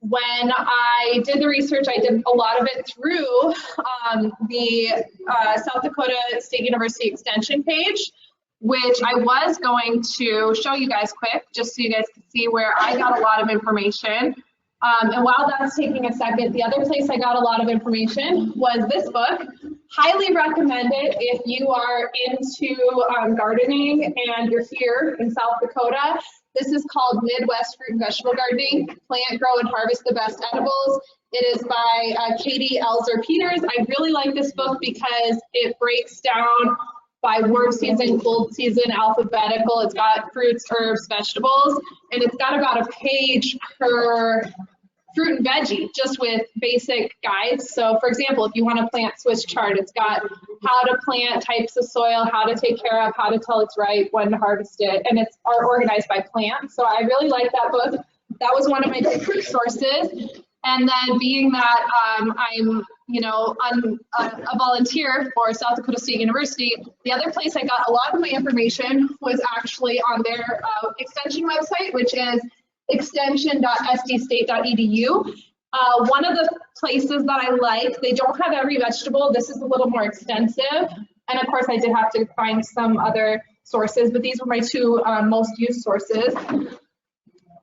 when I did the research, I did a lot of it through the South Dakota State University Extension page, which I was going to show you guys quick, just so you guys can see where I got a lot of information. And while that's taking a second, the other place I got a lot of information was this book. Highly recommended if you are into gardening and you're here in South Dakota. This is called Midwest Fruit and Vegetable Gardening, Plant, Grow, and Harvest the Best Edibles. It is by Katie Elzer Peters. I really like this book because it breaks down by word season, cold season, alphabetical. It's got fruits, herbs, vegetables, and it's got about a page per fruit and veggie, just with basic guides. So for example, if you want to plant Swiss chard, it's got how to plant, types of soil, how to take care of, how to tell it's right, when to harvest it, and it's organized by plant. So I really like that book. That was one of my favorite sources. And then being that I'm a volunteer for South Dakota State University, the other place I got a lot of my information was actually on their extension website, which is extension.sdstate.edu. One of the places that I like, they don't have every vegetable. This is a little more extensive. And of course, I did have to find some other sources, but these were my two most used sources.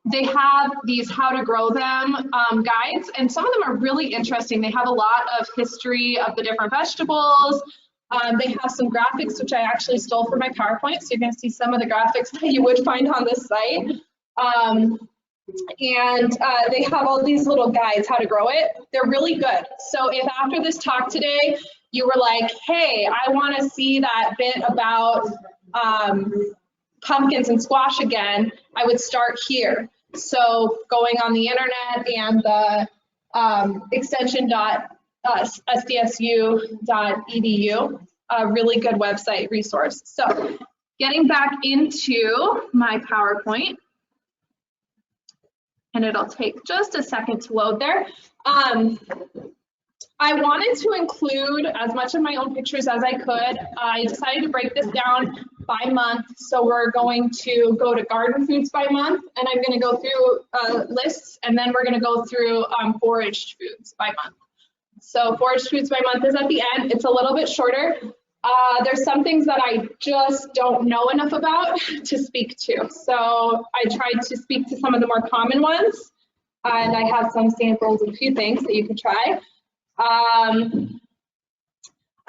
They have these how to grow them guides, and some of them are really interesting. They have a lot of history of the different vegetables. They have some graphics, which I actually stole from my PowerPoint, so you're going to see some of the graphics that you would find on this site. They have all these little guides how to grow it. They're really good. So if after this talk today, you were like, hey, I want to see that bit about pumpkins and squash again, I would start here. So going on the internet and the extension.sdsu.edu, a really good website resource. So getting back into my PowerPoint, and it'll take just a second to load there. I wanted to include as much of my own pictures as I could. I decided to break this down by month. So we're going to go to garden foods by month, and I'm going to go through lists, and then we're going to go through foraged foods by month. So foraged foods by month is at the end. It's a little bit shorter. There's some things that I just don't know enough about to speak to. So I tried to speak to some of the more common ones, and I have some samples of a few things that you can try.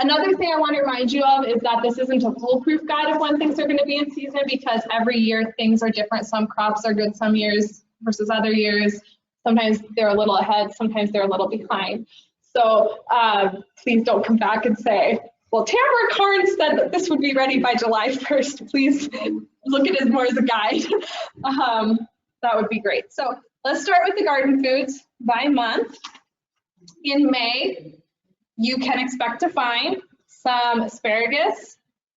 Another thing I want to remind you of is that this isn't a foolproof guide of when things are going to be in season, because every year things are different. Some crops are good some years versus other years. Sometimes they're a little ahead, sometimes they're a little behind. So please don't come back and say, well, Tamara Carnes said that this would be ready by July 1st. Please look at it more as a guide. That would be great. So let's start with the garden foods by month. In May, you can expect to find some asparagus,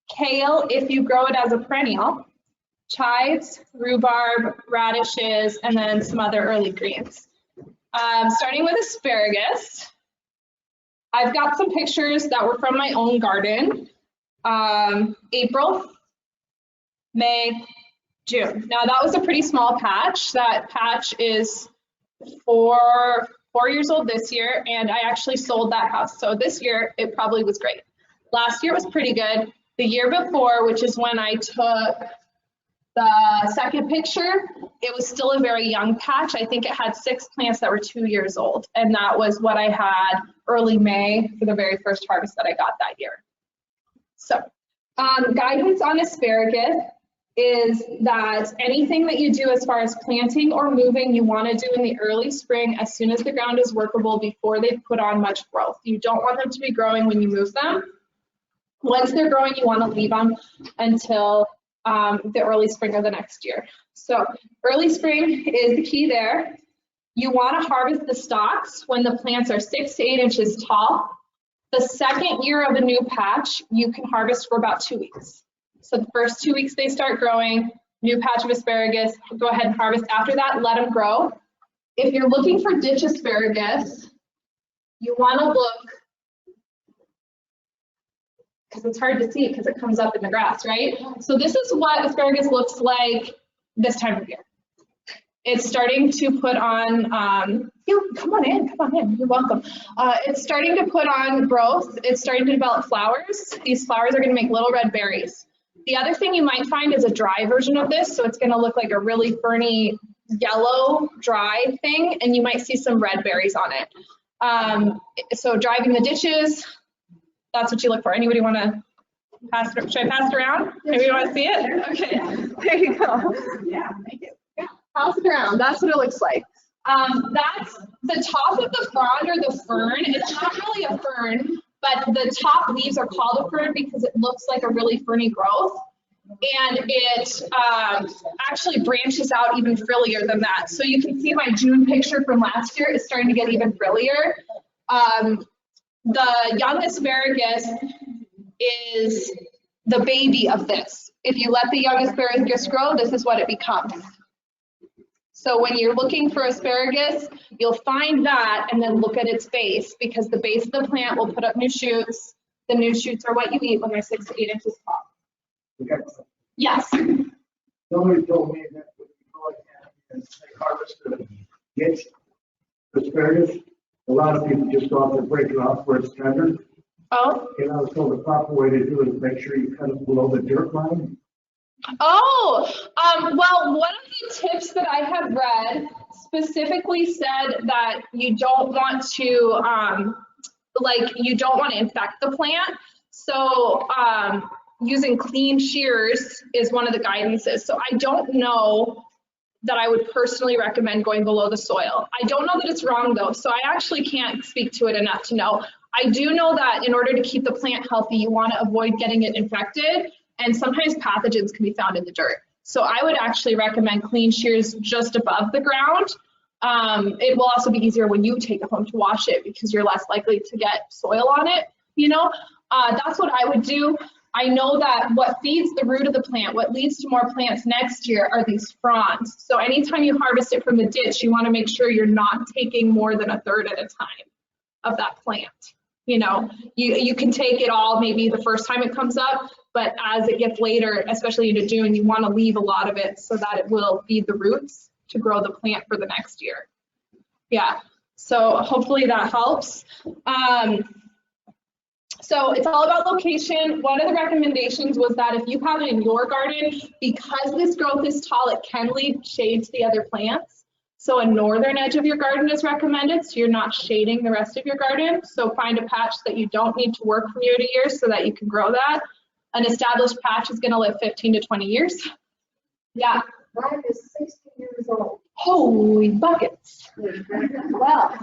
kale if you grow it as a perennial, chives, rhubarb, radishes, and then some other early greens. Starting with asparagus, I've got some pictures that were from my own garden. April, May, June. Now that was a pretty small patch. That patch is 4 years old this year, and I actually sold that house. So this year it probably was great. Last year was pretty good. The year before, which is when I took the second picture, it was still a very young patch. I think it had 6 plants that were 2 years old, and that was what I had early May for the very first harvest that I got that year. So guidance on asparagus is that anything that you do as far as planting or moving, you want to do in the early spring as soon as the ground is workable before they put on much growth. You don't want them to be growing when you move them. Once they're growing, you want to leave them until the early spring of the next year. So early spring is the key there. You want to harvest the stalks when the plants are 6 to 8 inches tall. The second year of a new patch, you can harvest for about 2 weeks. So the first 2 weeks they start growing, new patch of asparagus, go ahead and harvest. After that, let them grow. If you're looking for ditch asparagus, you want to look, because it's hard to see because it comes up in the grass, right? So this is what asparagus looks like this time of year. It's starting to put on, come on in, you're welcome. It's starting to put on growth. It's starting to develop flowers. These flowers are gonna make little red berries. The other thing you might find is a dry version of this, so it's gonna look like a really ferny yellow dry thing, and you might see some red berries on it. So driving the ditches, that's what you look for. Anybody wanna pass it, should I pass it around? Anybody wanna see it? Okay, there you go. Yeah, thank you. Pass it around, that's what it looks like. That's the top of the frond or the fern. It's not really a fern, but the top leaves are called a fern because it looks like a really ferny growth. And it actually branches out even frillier than that. So you can see my June picture from last year is starting to get even frillier. The young asparagus is the baby of this. If you let the young asparagus grow, this is what it becomes. So when you're looking for asparagus, you'll find that and then look at its base, because the base of the plant will put up new shoots. The new shoots are what you eat when they're 6 to 8 inches tall. Okay. Yes. Somebody told me that when you go ahead and harvest the ditch asparagus, a lot of people just go out there, break it off where it's tender. Oh. And I was told the proper way to do it is make sure you cut it below the dirt line. Oh, well, one of the tips that I have read specifically said that you don't want to, you don't want to infect the plant. So using clean shears is one of the guidances. So I don't know that I would personally recommend going below the soil. I don't know that it's wrong though, so I actually can't speak to it enough to know. I do know that in order to keep the plant healthy, you want to avoid getting it infected, and sometimes pathogens can be found in the dirt. So I would actually recommend clean shears just above the ground. It will also be easier when you take it home to wash it because you're less likely to get soil on it, you know? That's what I would do. I know that what feeds the root of the plant, what leads to more plants next year, are these fronds. So anytime you harvest it from the ditch, you want to make sure you're not taking more than 1/3 at a time of that plant. You know, you can take it all maybe the first time it comes up, but as it gets later, especially into June, you want to leave a lot of it so that it will feed the roots to grow the plant for the next year. Yeah, so hopefully that helps. So it's all about location. One of the recommendations was that if you have it in your garden, because this growth is tall, it can lead shade to the other plants. So a northern edge of your garden is recommended, so you're not shading the rest of your garden. So find a patch that you don't need to work from year to year so that you can grow that. An established patch is going to live 15 to 20 years. Yeah. Mine is 60 years old. Holy buckets. Well,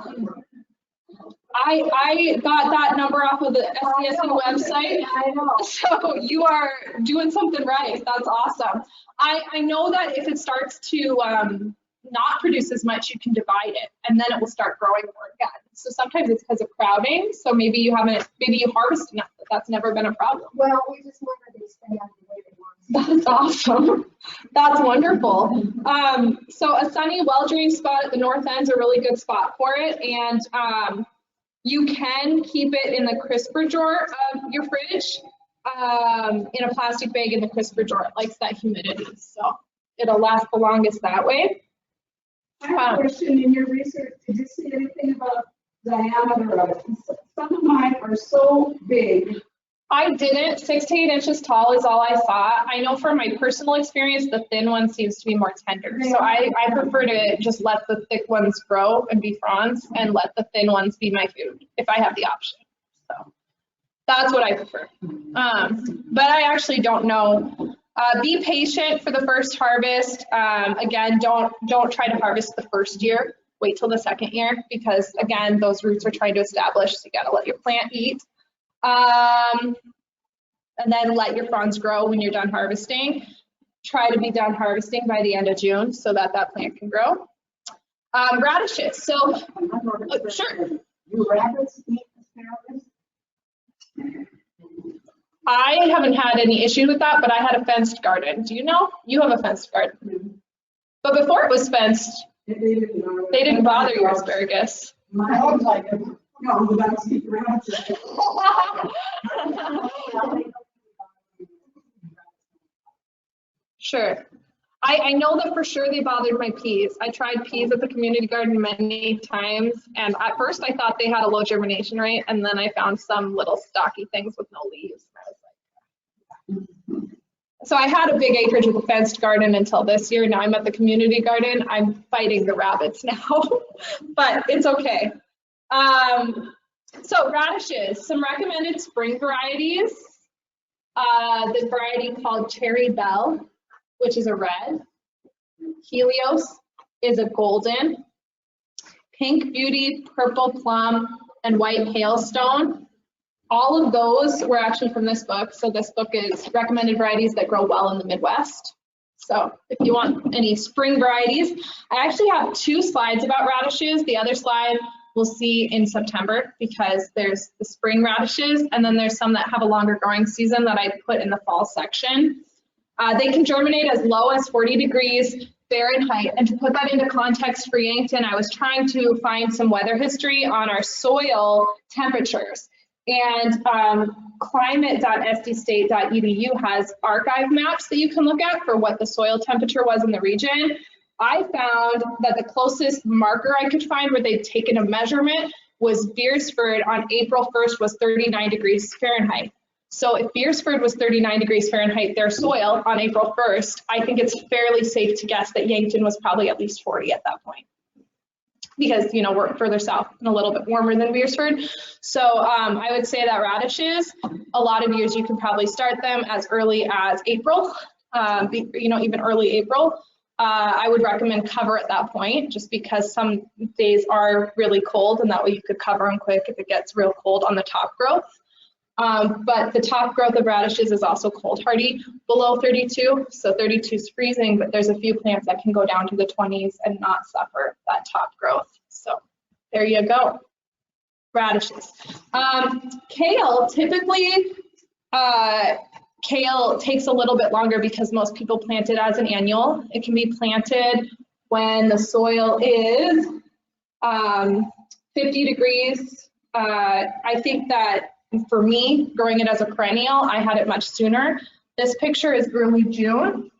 I got that number off of the SCSU website. I know. So you are doing something right. That's awesome. I know that if it starts to not produce as much, you can divide it and then it will start growing more again. So sometimes it's because of crowding. So maybe you harvest enough, but that's never been a problem. Well, we just wanted to stay on the way they want. That's awesome. That's wonderful. So a sunny, well-drained spot at the north end is a really good spot for it. And you can keep it in the crisper drawer of your fridge, in a plastic bag in the crisper drawer. It likes that humidity. So it'll last the longest that way. I have a question. In your research, did you see anything about diameter of it? Some of mine are so big. I didn't. 6 to 8 inches tall is all I saw. I know from my personal experience, the thin one seems to be more tender. So I prefer to just let the thick ones grow and be fronds and let the thin ones be my food if I have the option. So that's what I prefer. But I actually don't know. Be patient for the first harvest. Again, don't try to harvest the first year. Wait till the second year because again, those roots are trying to establish. So you got to let your plant eat. And then let your fronds grow when you're done harvesting. Try to be done harvesting by the end of June so that that plant can grow. Radishes. So, sure. Do rabbits eat asparagus? I haven't had any issue with that, but I had a fenced garden. Do you know? You have a fenced garden. But before it was fenced, they didn't bother your asparagus. My husband like it. No, that's the rabbits. Sure. I know that for sure they bothered my peas. I tried peas at the community garden many times, and at first I thought they had a low germination rate, and then I found some little stocky things with no leaves. And I was like, so I had a big acreage with a fenced garden until this year. Now I'm at the community garden. I'm fighting the rabbits now, but it's okay. So radishes, some recommended spring varieties. The variety called Cherry Belle, which is a red. Helios is a golden. Pink Beauty, Purple Plum, and White Hailstone. All of those were actually from this book. So this book is recommended varieties that grow well in the Midwest. So if you want any spring varieties, I actually have 2 slides about radishes. The other slide we'll see in September because there's the spring radishes, and then there's some that have a longer growing season that I put in the fall section. They can germinate as low as 40 degrees Fahrenheit. And to put that into context for Yankton, I was trying to find some weather history on our soil temperatures. And climate.sdstate.edu has archive maps that you can look at for what the soil temperature was in the region. I found that the closest marker I could find where they'd taken a measurement was Beersford on April 1st was 39 degrees Fahrenheit. So if Beersford was 39 degrees Fahrenheit, their soil on April 1st, I think it's fairly safe to guess that Yankton was probably at least 40 at that point. Because, you know, we're further south and a little bit warmer than Beersford. So I would say that radishes, a lot of years you can probably start them as early as April, you know, even early April. I would recommend cover at that point, just because some days are really cold, and that way you could cover them quick if it gets real cold on the top growth. But the top growth of radishes is also cold hardy below 32. So 32 is freezing, but there's a few plants that can go down to the 20s and not suffer that top growth. So there you go, radishes. Kale, typically, kale takes a little bit longer because most people plant it as an annual. It can be planted when the soil is 50 degrees. I think that for me, growing it as a perennial, I had it much sooner. This picture is early June,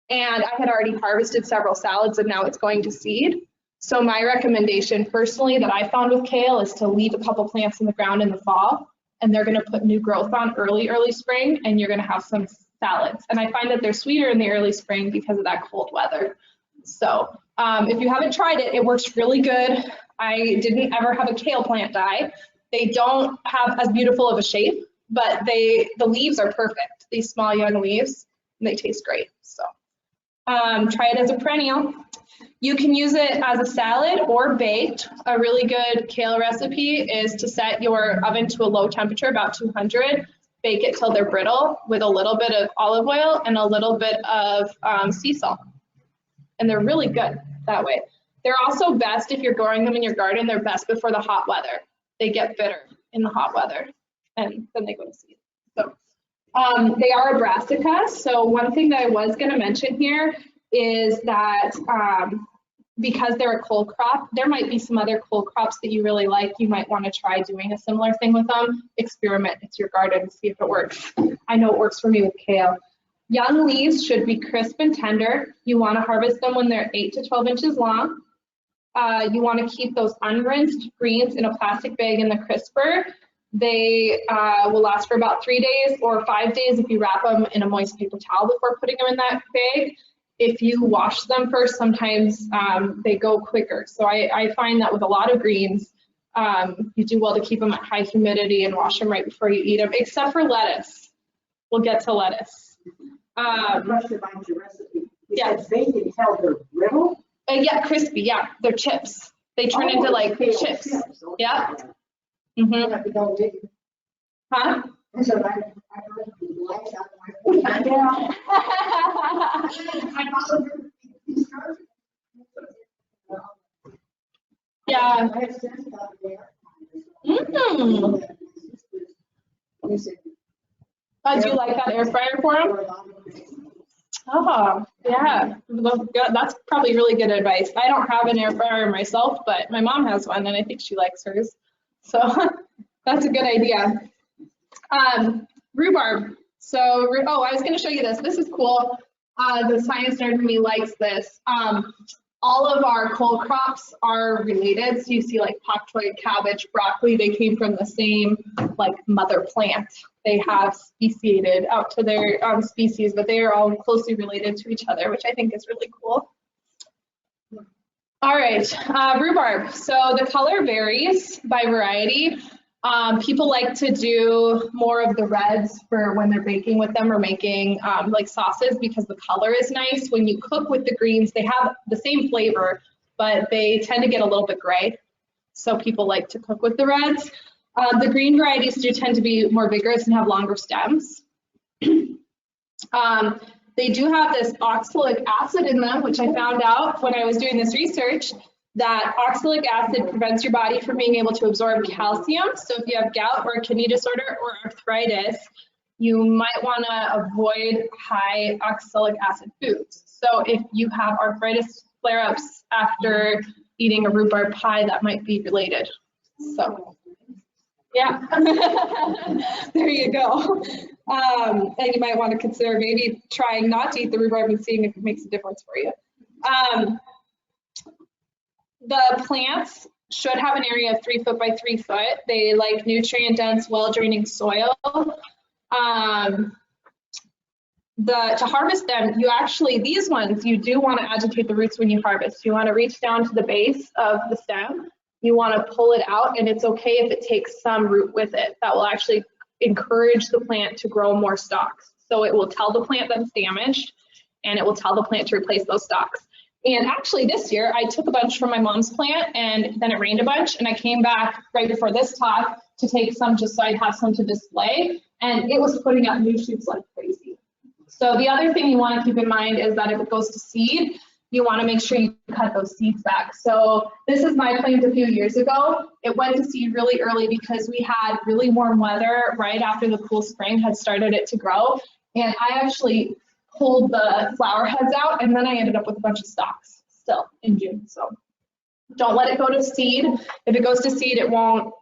and I had already harvested several salads, and now it's going to seed. So my recommendation personally that I found with kale is to leave a couple plants in the ground in the fall, and they're going to put new growth on early spring, and you're going to have some salads. And I find that they're sweeter in the early spring because of that cold weather. So if you haven't tried it, it works really good. I didn't ever have a kale plant die. They don't have as beautiful of a shape, but the leaves are perfect. These small young leaves, and they taste great. So try it as a perennial. You can use it as a salad or baked. A really good kale recipe is to set your oven to a low temperature, about 200. Bake it till they're brittle with a little bit of olive oil and a little bit of sea salt. And they're really good that way. They're also best if you're growing them in your garden. They're best before the hot weather. They get bitter in the hot weather, and then they go to seed. So they are a brassica. So one thing that I was going to mention here is that because they're a cold crop, there might be some other cold crops that you really like. You might want to try doing a similar thing with them. Experiment. It's your garden. See if it works. I know it works for me with kale. Young leaves should be crisp and tender. You want to harvest them when they're 8 to 12 inches long. You want to keep those unrinsed greens in a plastic bag in the crisper. They will last for about 3 days or 5 days if you wrap them in a moist paper towel before putting them in that bag. If you wash them first, sometimes they go quicker. So I find that with a lot of greens, you do well to keep them at high humidity and wash them right before you eat them, except for lettuce. We'll get to lettuce. Question about your recipe. Yeah. They can tell they're brittle. Yeah, crispy. Yeah, they're chips. They turn into like chips. Okay. Yeah. Huh? So yeah. Do you like that air fryer for them? Oh, yeah. That's probably really good advice. I don't have an air fryer myself, but my mom has one, and I think she likes hers. So that's a good idea. Rhubarb. So, oh, I was going to show you this. This is cool. The science nerd in me likes this. All of our cole crops are related. So you see like pak choi, cabbage, broccoli, they came from the same like mother plant. They have speciated out to their species, but they are all closely related to each other, which I think is really cool. All right, rhubarb. So the color varies by variety. People like to do more of the reds for when they're baking with them or making like sauces because the color is nice. When you cook with the greens, they have the same flavor, but they tend to get a little bit gray. So people like to cook with the reds. The green varieties do tend to be more vigorous and have longer stems. They do have this oxalic acid in them, which I found out when I was doing this research, that oxalic acid prevents your body from being able to absorb calcium. So if you have gout or a kidney disorder or arthritis, you might want to avoid high oxalic acid foods. So if you have arthritis flare-ups after eating a rhubarb pie, that might be related. So yeah, there you go. And you might want to consider maybe trying not to eat the rhubarb and seeing if it makes a difference for you. The plants should have an area of 3 foot by 3 foot. They like nutrient dense, well draining soil. To harvest them, you actually, these ones, you do want to agitate the roots when you harvest. You want to reach down to the base of the stem. You want to pull it out, and it's okay if it takes some root with it. That will actually encourage the plant to grow more stalks. So it will tell the plant that it's damaged, and it will tell the plant to replace those stalks. And actually this year I took a bunch from my mom's plant, and then it rained a bunch, and I came back right before this talk to take some just so I'd have some to display, and it was putting out new shoots like crazy. So the other thing you want to keep in mind is that if it goes to seed, you want to make sure you cut those seeds back. So this is my plant a few years ago. It went to seed really early because we had really warm weather right after the cool spring had started it to grow, and I actually pulled the flower heads out, and then I ended up with a bunch of stalks still in June. So don't let it go to seed. If it goes to seed, it won't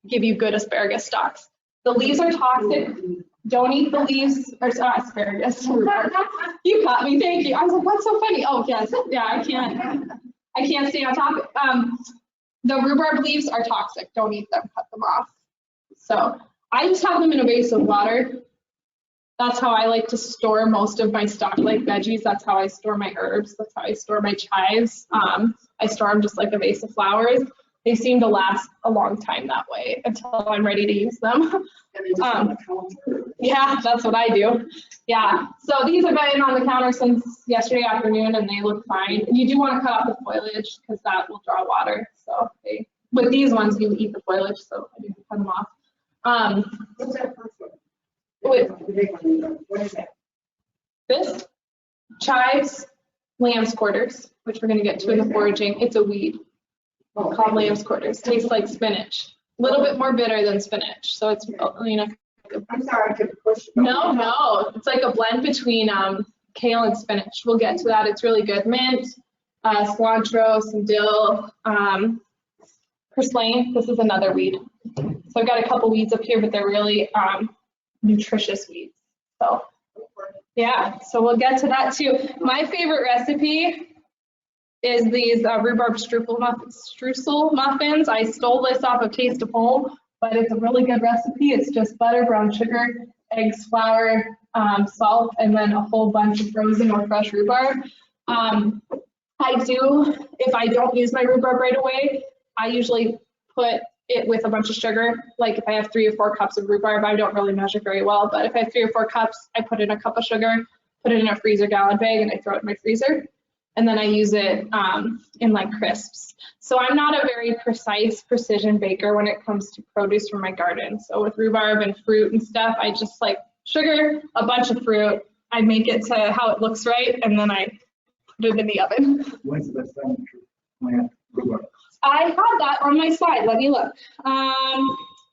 give you good asparagus stalks. The leaves are toxic. Don't eat the leaves, or asparagus. You caught me, thank you. I was like, what's so funny? Oh yes, yeah, I can't stay on topic. The rhubarb leaves are toxic. Don't eat them, cut them off. So I just have them in a vase of water. That's how I like to store most of my stock, like veggies. That's how I store my herbs. That's how I store my chives. I store them just like a vase of flowers. They seem to last a long time that way until I'm ready to use them. Yeah, that's what I do. Yeah, so these have been on the counter since yesterday afternoon, and they look fine. You do want to cut off the foliage because that will draw water. So with these ones, you eat the foliage, so I need to cut them off. What's that first one? What is that? This chives, lamb's quarters, which we're going to get to in the foraging. It's a weed called lamb's quarters. Tastes like spinach. A little bit more bitter than spinach. So it's, you know. I'm sorry, I could push. No. It's like a blend between kale and spinach. We'll get to that. It's really good. Mint, cilantro, some dill, purslane. This is another weed. So I've got a couple weeds up here, but they're really nutritious weeds. So yeah, so we'll get to that too. My favorite recipe is these rhubarb streusel muffins. I stole this off of Taste of Home, but it's a really good recipe. It's just butter, brown sugar, eggs, flour, salt, and then a whole bunch of frozen or fresh rhubarb. I do, if I don't use my rhubarb right away, I usually put it with a bunch of sugar. Like if I have 3 or 4 cups of rhubarb, I don't really measure very well, but if I have 3 or 4 cups, I put in a cup of sugar, put it in a freezer gallon bag, and I throw it in my freezer. And then I use it in like crisps. So I'm not a very precise precision baker when it comes to produce from my garden. So with rhubarb and fruit and stuff, I just like sugar, a bunch of fruit. I make it to how it looks right, and then I put it in the oven. When's the best time to plant rhubarb? I have that on my slide. Let me look.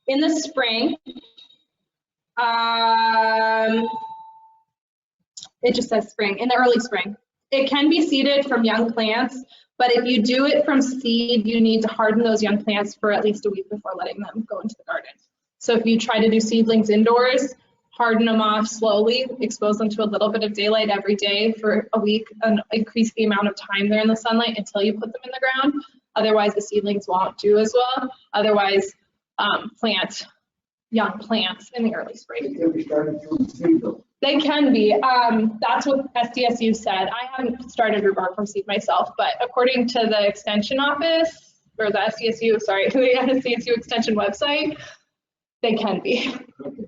In the spring, it just says spring, in the early spring. It can be seeded from young plants, but if you do it from seed, you need to harden those young plants for at least a week before letting them go into the garden. So if you try to do seedlings indoors, harden them off slowly, expose them to a little bit of daylight every day for a week, and increase the amount of time they're in the sunlight until you put them in the ground. Otherwise, the seedlings won't do as well. Otherwise, plant young plants in the early spring. They can be started from seed though. They can be. That's what SDSU said. I haven't started rhubarb from seed myself, but according to the extension office, or the SDSU, sorry, the SDSU extension website, they can be. Okay.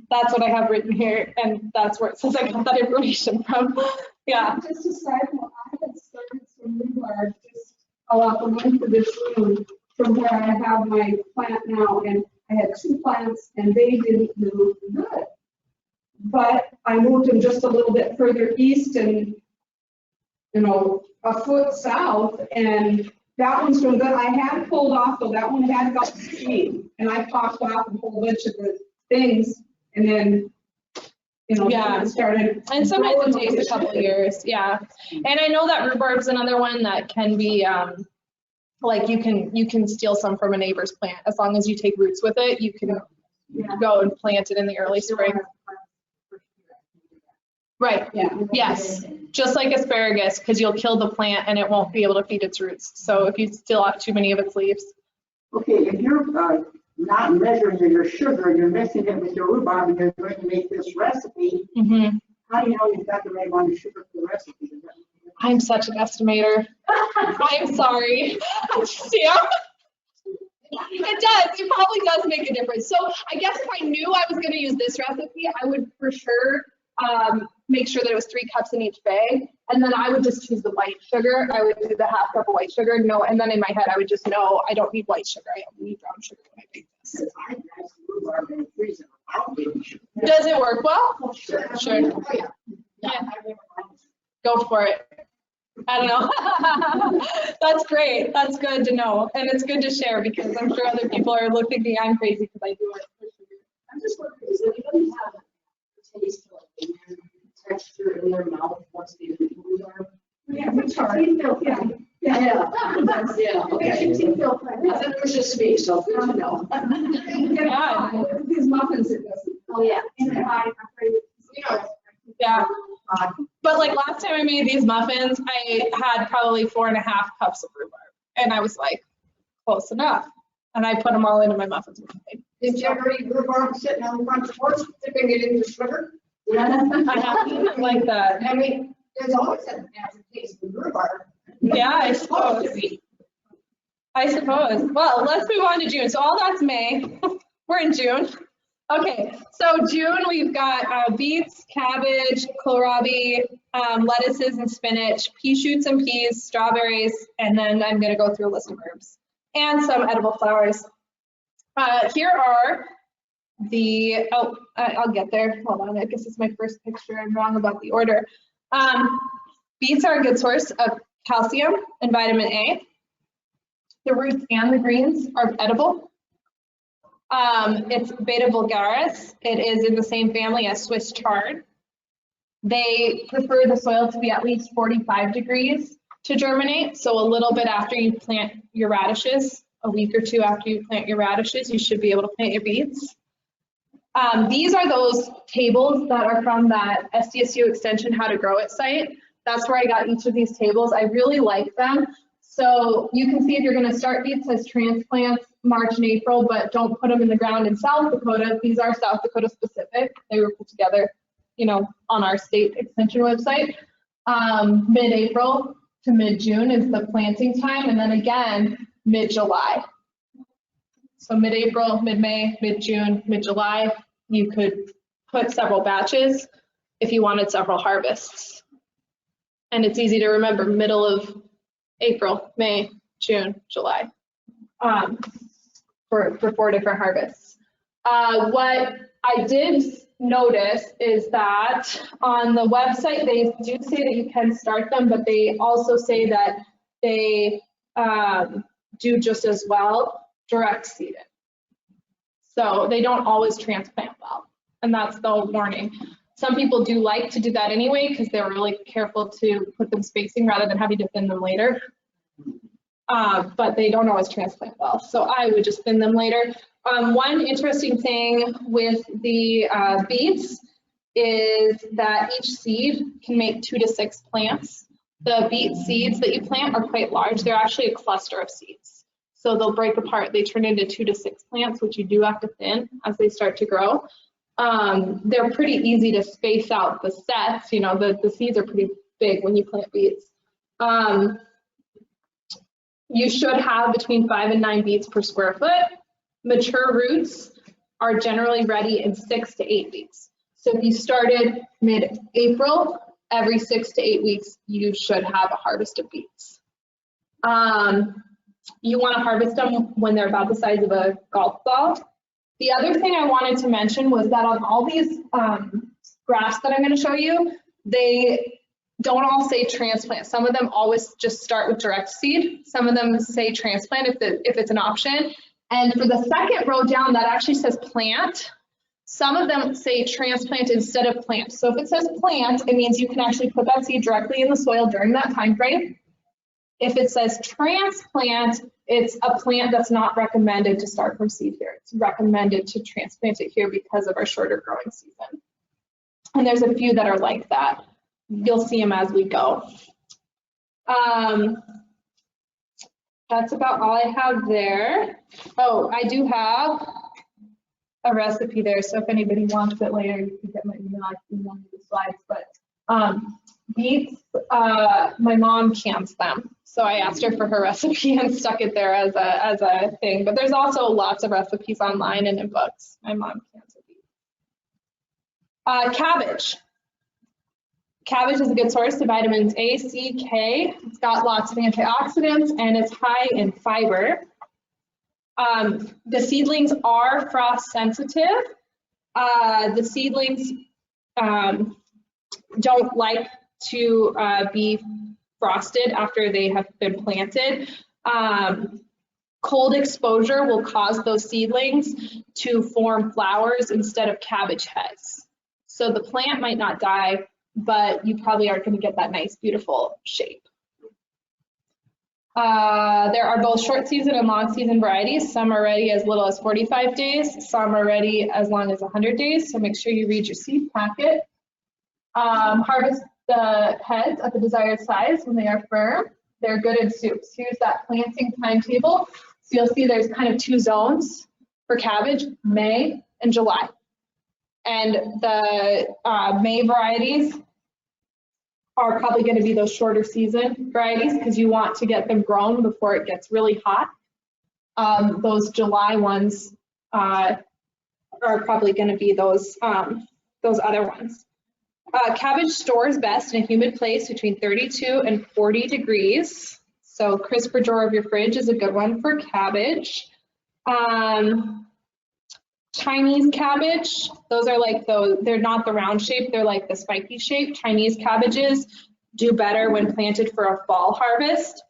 That's what I have written here, and that's where it says I got that information from. Yeah. Just a side note, I had started some rhubarb just off the length of this room from where I have my plant now, and I had 2 plants and they didn't do good. But I moved them just a little bit further east and, you know, a foot south, and that one's doing good. I had pulled off, though, that one had got seed, and I popped off a whole bunch of the things, and then, you know, Yeah. it started. And sometimes it takes a couple of years, yeah. And I know that rhubarb's another one that can be, like you can steal some from a neighbor's plant. As long as you take roots with it, you can go and plant it in the early spring. Right, Yeah. yes, just like asparagus, because you'll kill the plant and it won't be able to feed its roots. So if you steal off too many of its leaves. Okay, if you're not measuring your sugar, you're mixing it with your rhubarb and you're going to make this recipe, Mm-hmm. how do you know you've got the right amount of sugar for the recipe? I'm such an estimator. I'm sorry. Yeah. It does. It probably does make a difference. So I guess if I knew I was going to use this recipe, I would for sure make sure that it was 3 cups in each bag. And then I would just choose the white sugar. I would do the half cup of white sugar. No, and then in my head, I would just know I don't need white sugar. I only need brown sugar when I make this. Because I have some rhubarb in the freezer without baby sugar. Does it work well? Sure. Sure. Oh, yeah. Yeah. Go for it. I don't know. That's great. That's good to know. And it's good to share because I'm sure other people are looking at me, I'm crazy because I do it. I'm just wondering, does anybody have a taste like the texture in their mouth once they eat rhubarb? Yeah, which are, yeah. Yeah, okay. That was just me, so good to know. Yeah. These muffins, it doesn't. Oh, yeah. And I'm afraid, you know. Yeah. But like last time I made these muffins, I had probably 4.5 cups of rhubarb. And I was like, close enough. And I put them all into my muffins. Did you ever eat rhubarb sitting on the front porch, dipping it into sugar? I have like that. I mean, there's always a natural taste of rhubarb. Yeah, I suppose. I suppose. Well, let's move on to June. So all that's May. We're in June. Okay, so June we've got beets, cabbage, kohlrabi, lettuces and spinach, pea shoots and peas, strawberries, and then I'm going to go through a list of herbs and some edible flowers. Here are the, I'll get there. Hold on, I guess it's my first picture. I'm wrong about the order. Beets are a good source of calcium and vitamin A. The roots and the greens are edible. It's Beta vulgaris. It is in the same family as Swiss chard. They prefer the soil to be at least 45 degrees to germinate. So a little bit after you plant your radishes, a week or 2 after you plant your radishes, you should be able to plant your beets. These are those tables that are from that SDSU extension How to Grow It site. That's where I got each of these tables. I really like them. So you can see if you're going to start beets as transplants March and April, but don't put them in the ground in South Dakota. These are South Dakota specific. They were put together, you know, on our state extension website. Mid-April to mid-June is the planting time, and then again mid-July. So mid-April, mid-May, mid-June, mid-July, you could put several batches if you wanted several harvests. And it's easy to remember, middle of April, May, June, July, for 4 different harvests. What I did notice is that on the website, they do say that you can start them, but they also say that they do just as well direct seed it. So they don't always transplant well, and that's the warning. Some people do like to do that anyway because they're really careful to put them spacing rather than having to thin them later. but they don't always transplant well. So I would just thin them later. One interesting thing with the beets is that each seed can make 2 to 6 plants. The beet seeds that you plant are quite large. They're actually a cluster of seeds. So they'll break apart. They turn into 2 to 6 plants, which you do have to thin as they start to grow. They're pretty easy to space out the sets. You know, the seeds are pretty big when you plant beets. You should have between 5 and 9 beets per square foot. Mature roots are generally ready in 6 to 8 weeks. So if you started mid-April, every 6 to 8 weeks, you should have a harvest of beets. You want to harvest them when they're about the size of a golf ball. The other thing I wanted to mention was that on all these graphs that I'm going to show you, they don't all say transplant. Some of them always just start with direct seed. Some of them say transplant if it's an option. And for the second row down, that actually says plant. Some of them say transplant instead of plant. So if it says plant, it means you can actually put that seed directly in the soil during that time frame. If it says transplant, it's a plant that's not recommended to start from seed here. It's recommended to transplant it here because of our shorter growing season. And there's a few that are like that. You'll see them as we go. That's about all I have there. Oh, I do have a recipe there, so if anybody wants it later, you can get my email. I can email you the slides. But beets, my mom cans them, so I asked her for her recipe and stuck it there as a thing. But there's also lots of recipes online and in books. My mom cans beets. Cabbage. Cabbage is a good source of vitamins A, C, K. It's got lots of antioxidants and it's high in fiber. The seedlings are frost sensitive. The seedlings don't like to be frosted after they have been planted. Cold exposure will cause those seedlings to form flowers instead of cabbage heads. So the plant might not die, but you probably aren't going to get that nice, beautiful shape. There are both short season and long season varieties. Some are ready as little as 45 days. Some are ready as long as 100 days. So make sure you read your seed packet. Harvest the heads at the desired size when they are firm. They're good in soups. Here's that planting timetable. So you'll see there's kind of 2 zones for cabbage, May and July. And the May varieties are probably going to be those shorter season varieties because you want to get them grown before it gets really hot. Those July ones are probably going to be those other ones. Cabbage stores best in a humid place between 32 and 40 degrees. So crisper drawer of your fridge is a good one for cabbage. Chinese cabbage, those are like they're not the round shape, they're like the spiky shape. Chinese cabbages do better when planted for a fall harvest.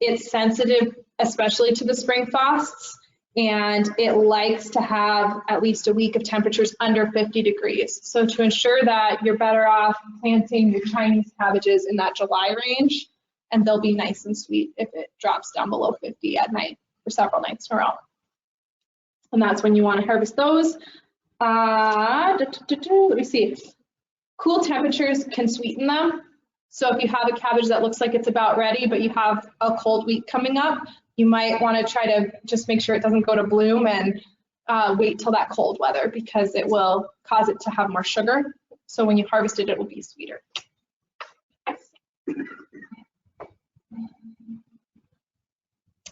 It's sensitive, especially to the spring frosts, and it likes to have at least a week of temperatures under 50 degrees. So to ensure that, you're better off planting your Chinese cabbages in that July range, and they'll be nice and sweet if it drops down below 50 at night for several nights in a row. And that's when you want to harvest those. Let me see. Cool temperatures can sweeten them. So if you have a cabbage that looks like it's about ready, but you have a cold week coming up, you might want to try to just make sure it doesn't go to bloom and wait till that cold weather, because it will cause it to have more sugar. So when you harvest it, it will be sweeter.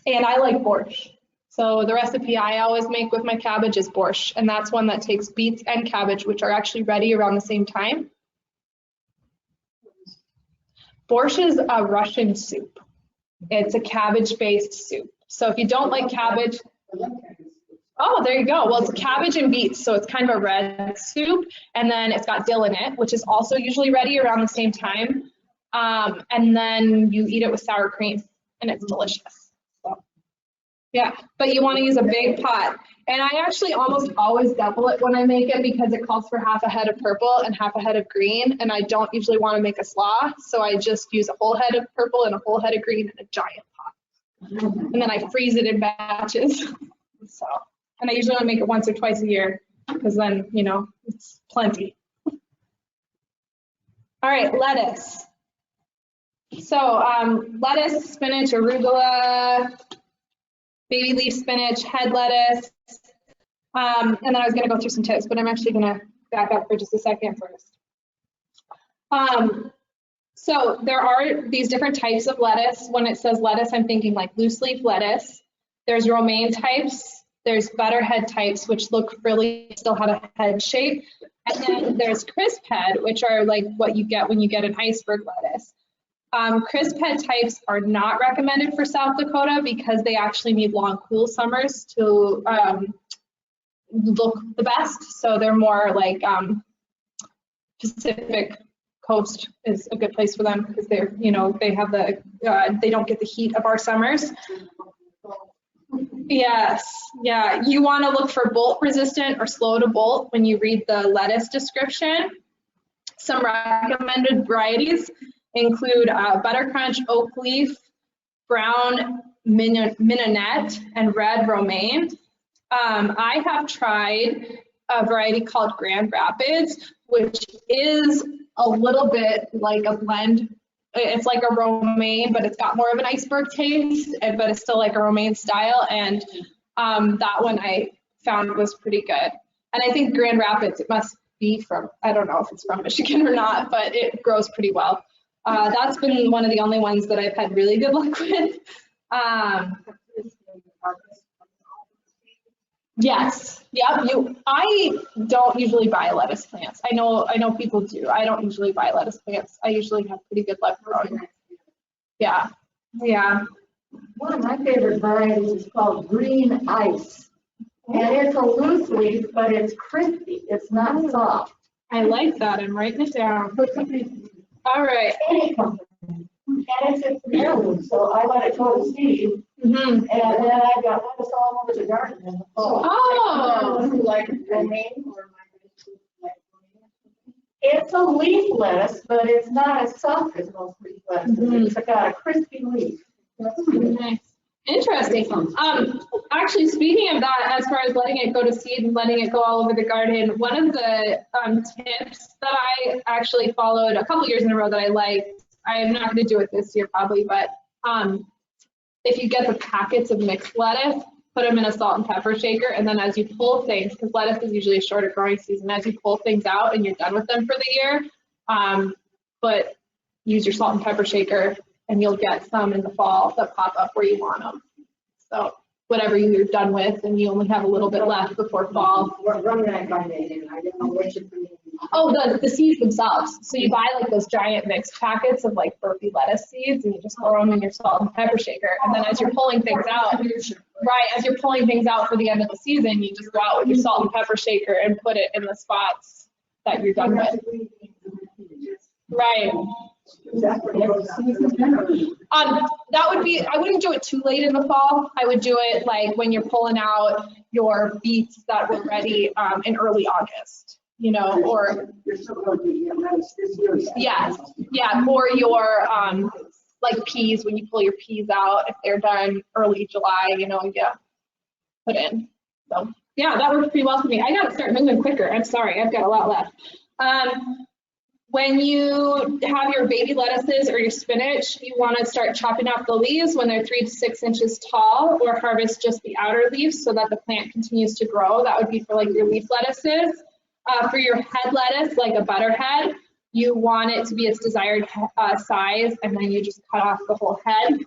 And I like borscht. So the recipe I always make with my cabbage is borscht, and that's one that takes beets and cabbage, which are actually ready around the same time. Borscht is a Russian soup. It's a cabbage-based soup. So if you don't like cabbage, oh, there you go. Well, it's cabbage and beets, so it's kind of a red soup, and then it's got dill in it, which is also usually ready around the same time. And then you eat it with sour cream, and it's delicious. Yeah, but you want to use a big pot. And I actually almost always double it when I make it because it calls for half a head of purple and half a head of green. And I don't usually want to make a slaw, so I just use a whole head of purple and a whole head of green in a giant pot. and then I freeze it in batches. So, and I usually only make it once or twice a year because then, you know, it's plenty. All right, lettuce. So lettuce, spinach, arugula, baby leaf spinach, head lettuce. And then I was going to go through some tips, but I'm actually going to back up for just a second first. So there are these different types of lettuce. When it says lettuce, I'm thinking like loose leaf lettuce. There's romaine types. There's butterhead types, which look really, still have a head shape. And then there's crisp head, which are like what you get when you get an iceberg lettuce. Crisp head types are not recommended for South Dakota because they actually need long, cool summers to look the best. So they're more like Pacific Coast is a good place for them because they're, you know, they have the, they don't get the heat of our summers. Yes, yeah, you want to look for bolt resistant or slow to bolt when you read the lettuce description. Some recommended varieties include butter crunch, oak leaf, brown mignonette, and red romaine. I have tried a variety called Grand Rapids, which is a little bit like a blend. It's like a romaine, but it's got more of an iceberg taste, but it's still like a romaine style. And that one I found was pretty good. And I think Grand Rapids, it must be from, I don't know if it's from Michigan or not, but it grows pretty well. That's been one of the only ones that I've had really good luck with. Yes, yep. I don't usually buy lettuce plants. I know people do. I don't usually buy lettuce plants. I usually have pretty good luck growing. Yeah, yeah. One of my favorite varieties is called green ice. And it's a loose leaf, but it's crispy. It's not soft. I like that. I'm writing it down. All right. Any company. And it's a heirloom, so I let it go to seed. Mm-hmm. And then I've got lettuce all over the garden in the fall. Oh. Like romaine or it's a leaf lettuce, but it's not as soft as most leaf lettuces. Mm-hmm. It's got a crispy leaf. Nice. Interesting. Actually, speaking of that, as far as letting it go to seed and letting it go all over the garden, one of the tips that I actually followed a couple years in a row that I liked, I'm not going to do it this year probably, but if you get the packets of mixed lettuce, put them in a salt and pepper shaker, and then as you pull things, because lettuce is usually a shorter growing season, as you pull things out and you're done with them for the year, but use your salt and pepper shaker and you'll get some in the fall that pop up where you want them. So whatever you're done with and you only have a little bit left before fall. What run that by me? I didn't know what you mean. Oh, the seeds themselves. So you buy like those giant mixed packets of like burpee lettuce seeds and you just throw them in your salt and pepper shaker. And then as you're pulling things out, right, as you're pulling things out for the end of the season, you just go out with your salt and pepper shaker and put it in the spots that you're done with. Right. That would be, I wouldn't do it too late in the fall. I would do it like when you're pulling out your beets that were ready in early August, you know, or yeah, or your like peas, when you pull your peas out, if they're done early July, you know, yeah, put in. So yeah, that worked pretty well for me. I gotta start moving quicker. I'm sorry, I've got a lot left. When you have your baby lettuces or your spinach, you want to start chopping off the leaves when they're 3 to 6 inches tall, or harvest just the outer leaves so that the plant continues to grow. That would be for like your leaf lettuces. For your head lettuce, like a butterhead, you want it to be its desired size, and then you just cut off the whole head.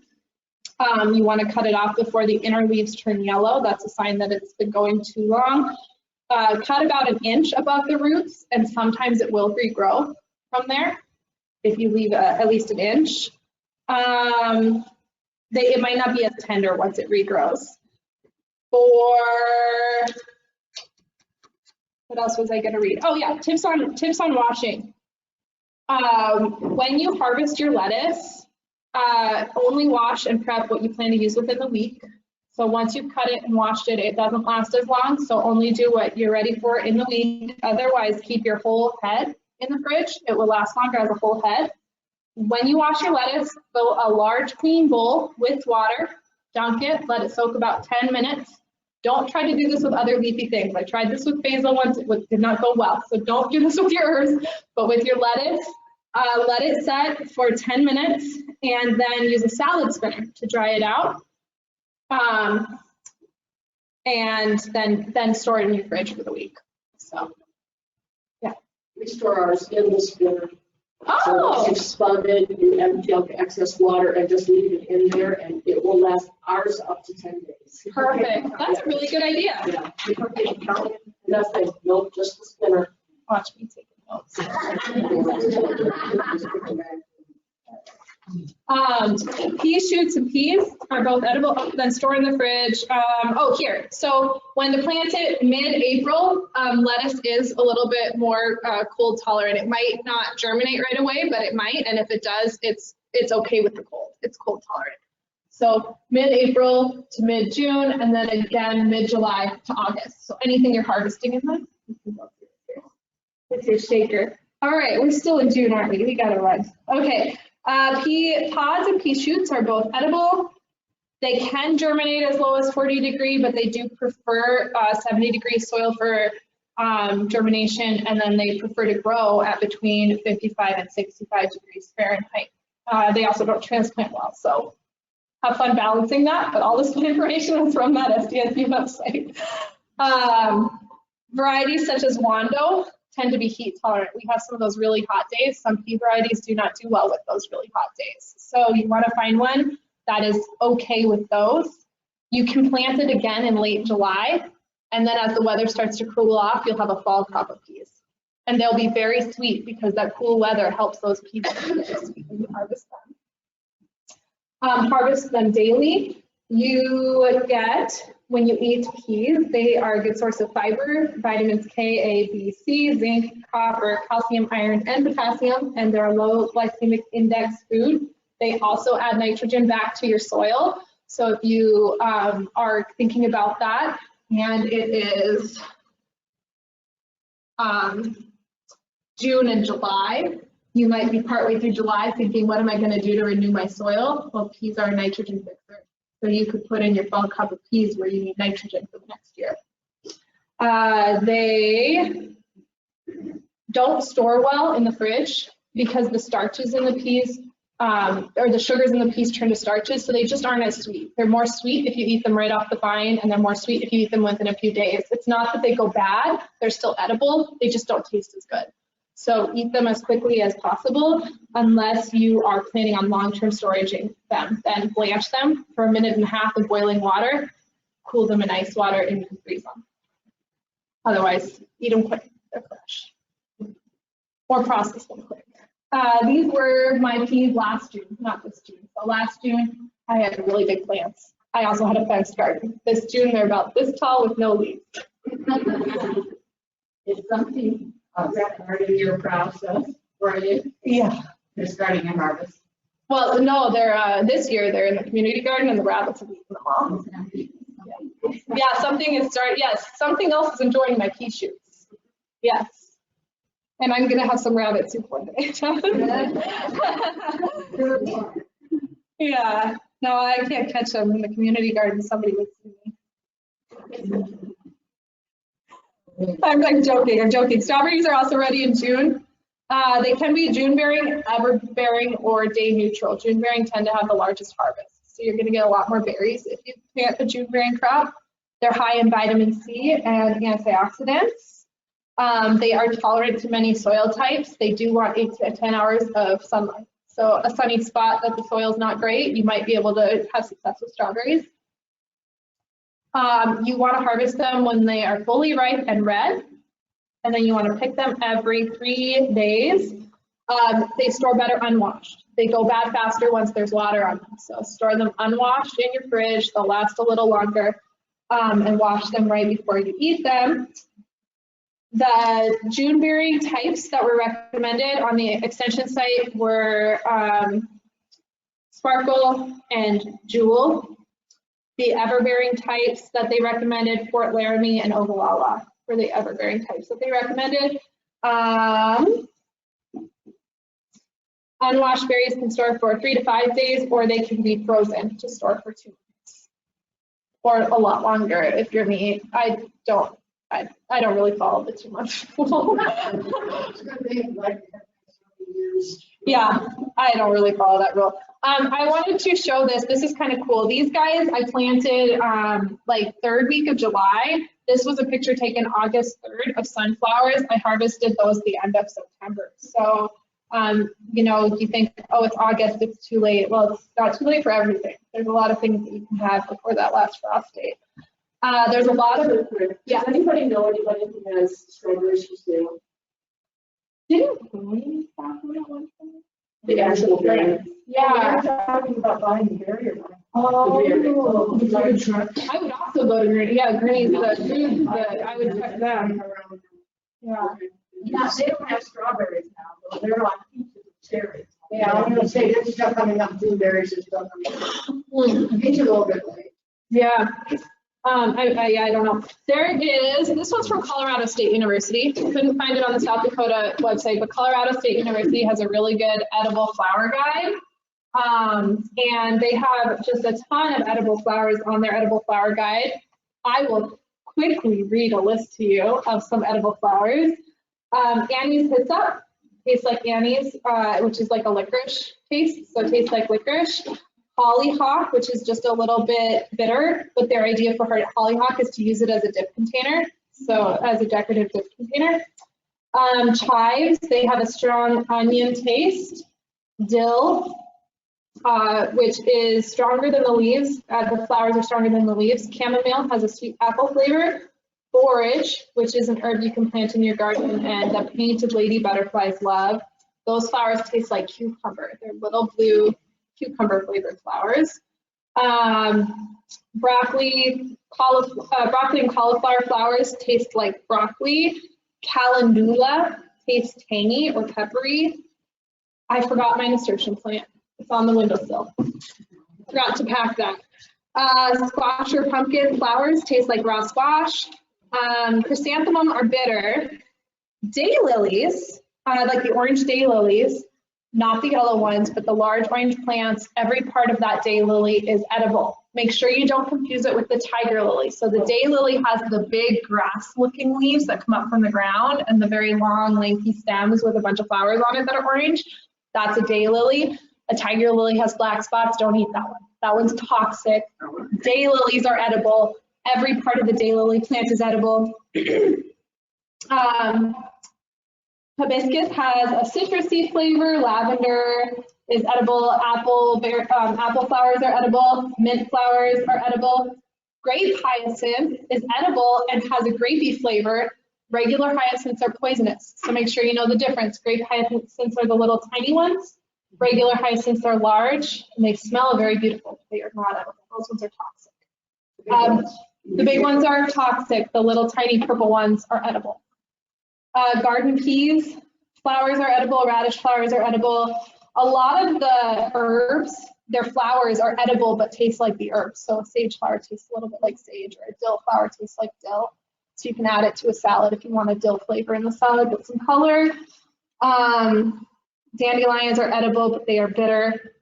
You want to cut it off before the inner leaves turn yellow. That's a sign that it's been going too long. Cut about 1 inch above the roots, and sometimes it will regrow from there if you leave at least 1 inch. It might not be as tender once it regrows. Or what else was I going to read? Oh yeah, tips on washing. When you harvest your lettuce, only wash and prep what you plan to use within the week. So once you've cut it and washed it, it doesn't last as long. So only do what you're ready for in the week. Otherwise, keep your whole head in the fridge. It will last longer as a whole head. When you wash your lettuce, fill a large clean bowl with water. dunk it, let it soak about 10 minutes. Don't try to do this with other leafy things. I tried this with basil once, it did not go well. So don't do this with your herbs, but with your lettuce, let it set for 10 minutes and then use a salad spinner to dry it out. And then store it in your fridge for the week. So, yeah. We store ours in the spinner. So Oh, once you spun it, you empty out the excess water and just leave it in there, and it will last ours up to 10 days. perfect. That's a really good idea. Yeah. Nothing, nope, just the spinner. Watch me taking notes. Pea shoots and peas are both edible, then store in the fridge. Oh, here. So when to plant it, mid-April, lettuce is a little bit more cold tolerant. It might not germinate right away, but it might. And if it does, it's okay with the cold. It's cold tolerant. So mid-April to mid-June, and then again mid-July to August. So anything you're harvesting in that, with your shaker. All right, we're still in June, aren't we? We gotta run. Okay. Pea pods and pea shoots are both edible. They can germinate as low as 40°, but they do prefer 70° soil for germination, and then they prefer to grow at between 55 and 65 degrees Fahrenheit. They also don't transplant well, so have fun balancing that, but all this information is from that SDSU website. Varieties such as Wando tend to be heat tolerant. We have some of those really hot days. Some pea varieties do not do well with those really hot days. So you want to find one that is okay with those. You can plant it again in late July, and then as the weather starts to cool off, you'll have a fall crop of peas. And they'll be very sweet because that cool weather helps those peas be very sweet when you harvest them. Harvest them daily. You get, when you eat peas, they are a good source of fiber, vitamins K, A, B, C, zinc, copper, calcium, iron, and potassium, and they're a low glycemic index food. They also add nitrogen back to your soil. So if you are thinking about that, and it is June and July, you might be partway through July thinking, what am I going to do to renew my soil? Well, peas are a nitrogen fixer. So you could put in your fall cup of peas where you need nitrogen for the next year. They don't store well in the fridge because the starches in the peas, or the sugars in the peas turn to starches, so they just aren't as sweet. They're more sweet if you eat them right off the vine, and they're more sweet if you eat them within a few days. It's not that they go bad, they're still edible, they just don't taste as good. So eat them as quickly as possible, unless you are planning on long-term storaging them. Then blanch them for 1.5 minutes in boiling water, cool them in ice water, and you can freeze them. Otherwise, eat them quick, they're fresh. Or process them quick. These were my peas last June, not this June. So last June, I had really big plants. I also had a fenced garden. This June, they're about this tall with no leaves. Is something part of your process for you? Yeah. You're starting a harvest. Well, no, they're this year they're in the community garden and the rabbits have eaten them all. Yeah, something is starting. Yes, something else is enjoying my pea shoots. Yes, and I'm gonna have some rabbit soup one day. Yeah, no, I can't catch them in the community garden. Somebody would see me. I'm joking. Strawberries are also ready in June. They can be June bearing, ever bearing, or day neutral. June bearing tend to have the largest harvest. So you're going to get a lot more berries if you plant a June bearing crop. They're high in vitamin C and antioxidants. They are tolerant to many soil types. They do want 8 to 10 hours of sunlight. So a sunny spot that the soil is not great, you might be able to have success with strawberries. You want to harvest them when they are fully ripe and red, and then you want to pick them every 3 days. They store better unwashed. They go bad faster once there's water on them. So store them unwashed in your fridge. They'll last a little longer, and wash them right before you eat them. The June bearing types that were recommended on the extension site were Sparkle and Jewel. The ever-bearing types that they recommended, Fort Laramie and Ogallala, were the ever-bearing types that they recommended. Unwashed berries can store for 3 to 5 days, or they can be frozen to store for 2 weeks. or a lot longer if you're me. I don't really follow the 2 month rule. It's gonna be like years. Yeah, I don't really follow that rule. I wanted to show this. This is kind of cool. These guys I planted like 3rd week of July. This was a picture taken August 3rd of sunflowers. I harvested those the end of September. So, you know, you think, oh, it's August, it's too late. Well, it's not too late for everything. There's a lot of things that you can have before that last frost date. There's a lot of, yeah. Does anybody know anybody who has strawberries for sale? Didn't we stop at one point? The actual berry? Yeah. We're talking about buying the barrier. Oh, I I would also go to Granny. Yeah, Granny's the food, but I would check them. Yeah. Yeah, they don't have strawberries now, but they're on peaches and cherries. Yeah, I'm gonna say, this stuff coming up, blueberries and stuff coming up. It's a little bit late. Yeah. I don't know. There is, this one's from Colorado State University. Couldn't find it on the South Dakota website, but Colorado State University has a really good edible flower guide. And they have just a ton of edible flowers on their edible flower guide. I will quickly read a list to you of some edible flowers. Annie's hyssop tastes like Annie's, which is like a licorice taste, so it tastes like licorice. Hollyhock, which is just a little bit bitter, but their idea for hollyhock is to use it as a dip container, so as a decorative dip container. Chives, they have a strong onion taste. Dill, which is stronger than the leaves. The flowers are stronger than the leaves. Chamomile has a sweet apple flavor. Forage, which is an herb you can plant in your garden, and the painted lady butterflies love. Those flowers taste like cucumber. They're little blue cucumber flavored flowers. Broccoli and cauliflower flowers taste like broccoli. Calendula tastes tangy or peppery. I forgot my nasturtium plant. It's on the windowsill. Forgot to pack that. Squash or pumpkin flowers taste like raw squash. Chrysanthemum are bitter. Daylilies, like the orange daylilies, not the yellow ones, but the large orange plants, every part of that daylily is edible. Make sure you don't confuse it with the tiger lily. So the daylily has the big grass-looking leaves that come up from the ground and the very long, lengthy stems with a bunch of flowers on it that are orange. That's a daylily. A tiger lily has black spots. Don't eat that one. That one's toxic. Daylilies are edible. Every part of the daylily plant is edible. Hibiscus has a citrusy flavor. Lavender is edible. Apple flowers are edible. Mint flowers are edible. Grape hyacinth is edible and has a grapey flavor. Regular hyacinths are poisonous, so make sure you know the difference. Grape hyacinths are the little tiny ones. Regular hyacinths are large and they smell very beautiful. They are not edible. Those ones are toxic. The big ones are toxic. The little tiny purple ones are edible. Garden peas, flowers are edible. Radish flowers are edible. A lot of the herbs, their flowers are edible but taste like the herbs. So a sage flower tastes a little bit like sage, or a dill flower tastes like dill. So you can add it to a salad if you want a dill flavor in the salad, get some color. Dandelions are edible, but they are bitter.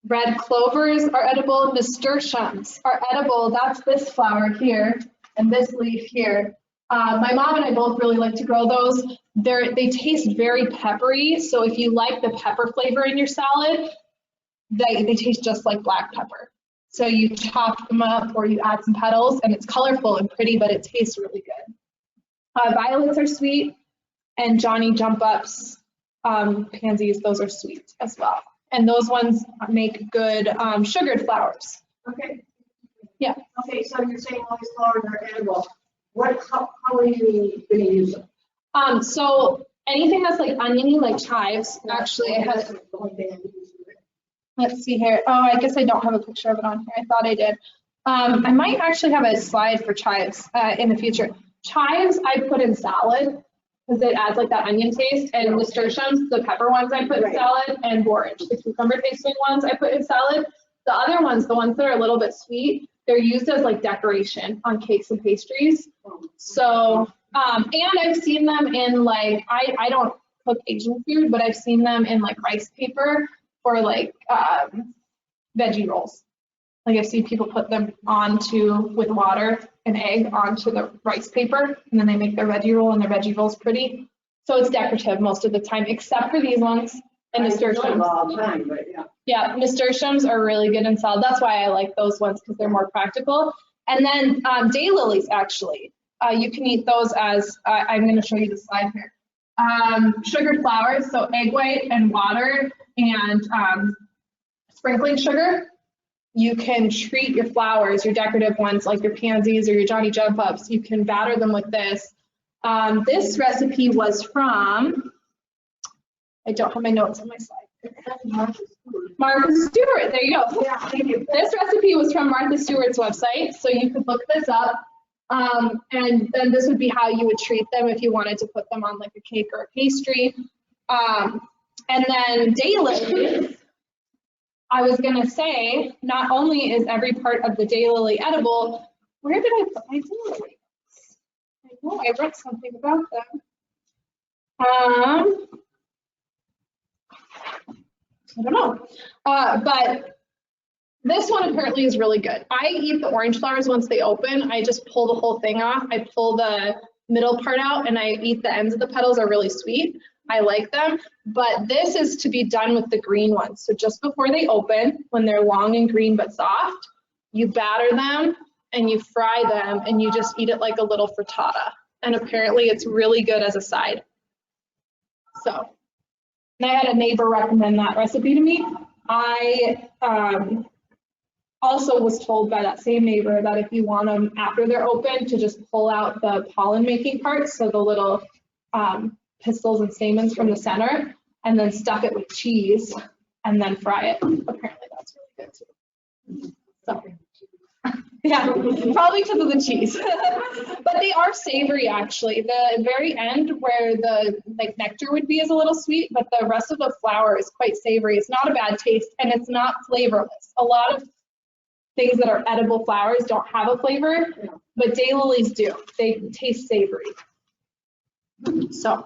Red clovers are edible. Nasturtiums are edible. That's this flower here and this leaf here. My mom and I both really like to grow those. They taste very peppery. So if you like the pepper flavor in your salad, they taste just like black pepper. So you chop them up or you add some petals and it's colorful and pretty, but it tastes really good. Violets are sweet, and Johnny jump ups, pansies, those are sweet as well. And those ones make good sugared flowers. Okay. Yeah. Okay, so you're saying all these flowers are edible. How are you going to use them? So anything that's like oniony, like chives, actually I had, The only thing I use. let's see here. Oh, I guess I don't have a picture of it on here. I thought I did. I might actually have a slide for chives in the future. Chives I put in salad because it adds like that onion taste, and nasturtiums, the pepper ones I put in salad, and borage, the cucumber tasting ones I put in salad. The other ones, the ones that are a little bit sweet, they're used as like decoration on cakes and pastries. So, and I've seen them in like, I don't cook Asian food, but I've seen them in like rice paper for like veggie rolls. Like I've seen people put them with water and egg onto the rice paper, and then they make their veggie roll, and their veggie roll's pretty. So it's decorative most of the time, except for these ones and nasturtiums. All the time, but yeah. Yeah, nasturtiums are really good in salad. That's why I like those ones, because they're more practical. And then daylilies, actually. You can eat those as, I'm going to show you the slide here. Sugared flowers, so egg white and water and sprinkling sugar. You can treat your flowers, your decorative ones like your pansies or your Johnny Jump Ups. You can batter them with this. This recipe was from, I don't have my notes on my slide. Martha Stewart, there you go. Yeah, thank you. This recipe was from Martha Stewart's website, so you could look this up. And then this would be how you would treat them if you wanted to put them on like a cake or a pastry. And then daylilies, I was gonna say, not only is every part of the daylily edible, where did I put my daylilies? I know I read something about them. I don't know, but this one apparently is really good. I eat the orange flowers once they open. I just pull the whole thing off. I pull the middle part out and I eat the ends of the petals. Are really sweet. I like them, but this is to be done with the green ones. So just before they open, when they're long and green but soft, you batter them and you fry them and you just eat it like a little frittata. And apparently it's really good as a side. So, and I had a neighbor recommend that recipe to me. I also was told by that same neighbor that if you want them after they're open to just pull out the pollen making parts, so the little pistils and stamens from the center, and then stuff it with cheese and then fry it. Apparently that's really good too. So, yeah, probably because of the cheese. But they are savory actually. The very end where the like nectar would be is a little sweet, but the rest of the flower is quite savory. It's not a bad taste and it's not flavorless. A lot of things that are edible flowers don't have a flavor, but daylilies do. They taste savory. So,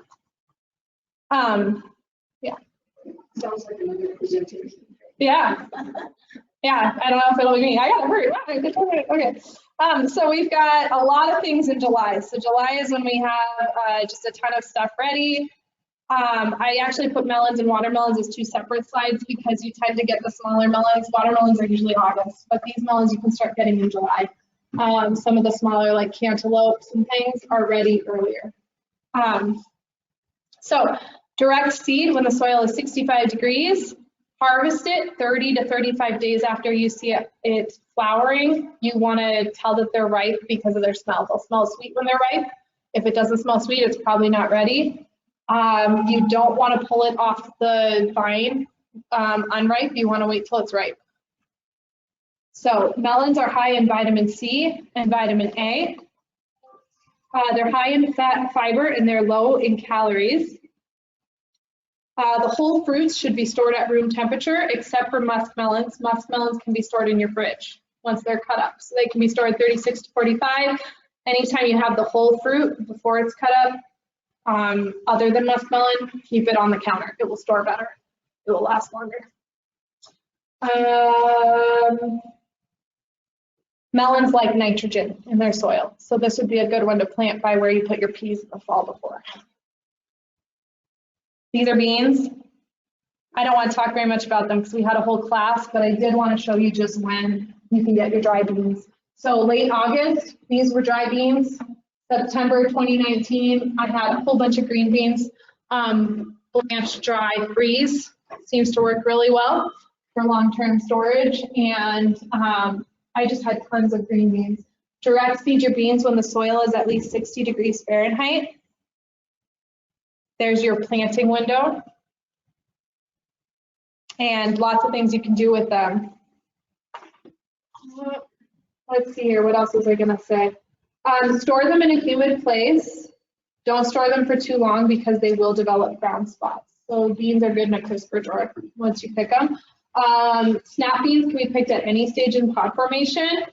yeah. Sounds like another presentation. Yeah. Yeah, I don't know if it'll be me. I gotta hurry. Okay. So we've got a lot of things in July. So July is when we have just a ton of stuff ready. I actually put melons and watermelons as two separate slides because you tend to get the smaller melons. Watermelons are usually August, but these melons you can start getting in July. Some of the smaller like cantaloupes and things are ready earlier. So direct seed when the soil is 65 degrees. Harvest it 30 to 35 days after you see it flowering. You want to tell that they're ripe because of their smell. They'll smell sweet when they're ripe. If it doesn't smell sweet, it's probably not ready. You don't want to pull it off the vine unripe. You want to wait till it's ripe. So melons are high in vitamin C and vitamin A. They're high in fat, fiber, and they're low in calories. The whole fruits should be stored at room temperature, except for muskmelons. Muskmelons can be stored in your fridge once they're cut up. So they can be stored 36 to 45. Anytime you have the whole fruit before it's cut up, other than muskmelon, keep it on the counter. It will store better. It will last longer. Melons like nitrogen in their soil. So this would be a good one to plant by where you put your peas in the fall before. These are beans. I don't want to talk very much about them because we had a whole class, but I did want to show you just when you can get your dry beans. So late August, these were dry beans. September 2019, I had a whole bunch of green beans. Blanch, dry, freeze seems to work really well for long-term storage. And I just had tons of green beans. Direct feed your beans when the soil is at least 60 degrees Fahrenheit. There's your planting window. And lots of things you can do with them. Let's see here, what else was I gonna say? Store them in a humid place. Don't store them for too long because they will develop brown spots. So beans are good in a crisper drawer once you pick them. Snap beans can be picked at any stage in pod formation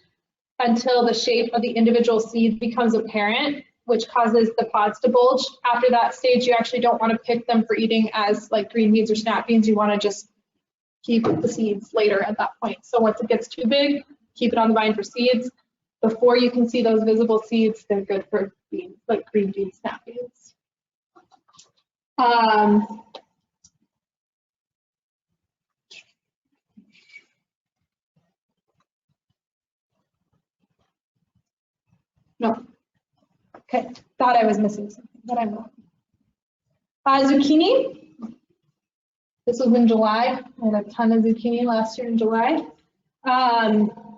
until the shape of the individual seed becomes apparent, which causes the pods to bulge. After that stage, you actually don't want to pick them for eating as like green beans or snap beans. You want to just keep the seeds later at that point. So once it gets too big, keep it on the vine for seeds. Before you can see those visible seeds, they're good for beans, like green bean snap beans. No. Okay, thought I was missing something, but I'm not. Zucchini. This was in July. I had a ton of zucchini last year in July.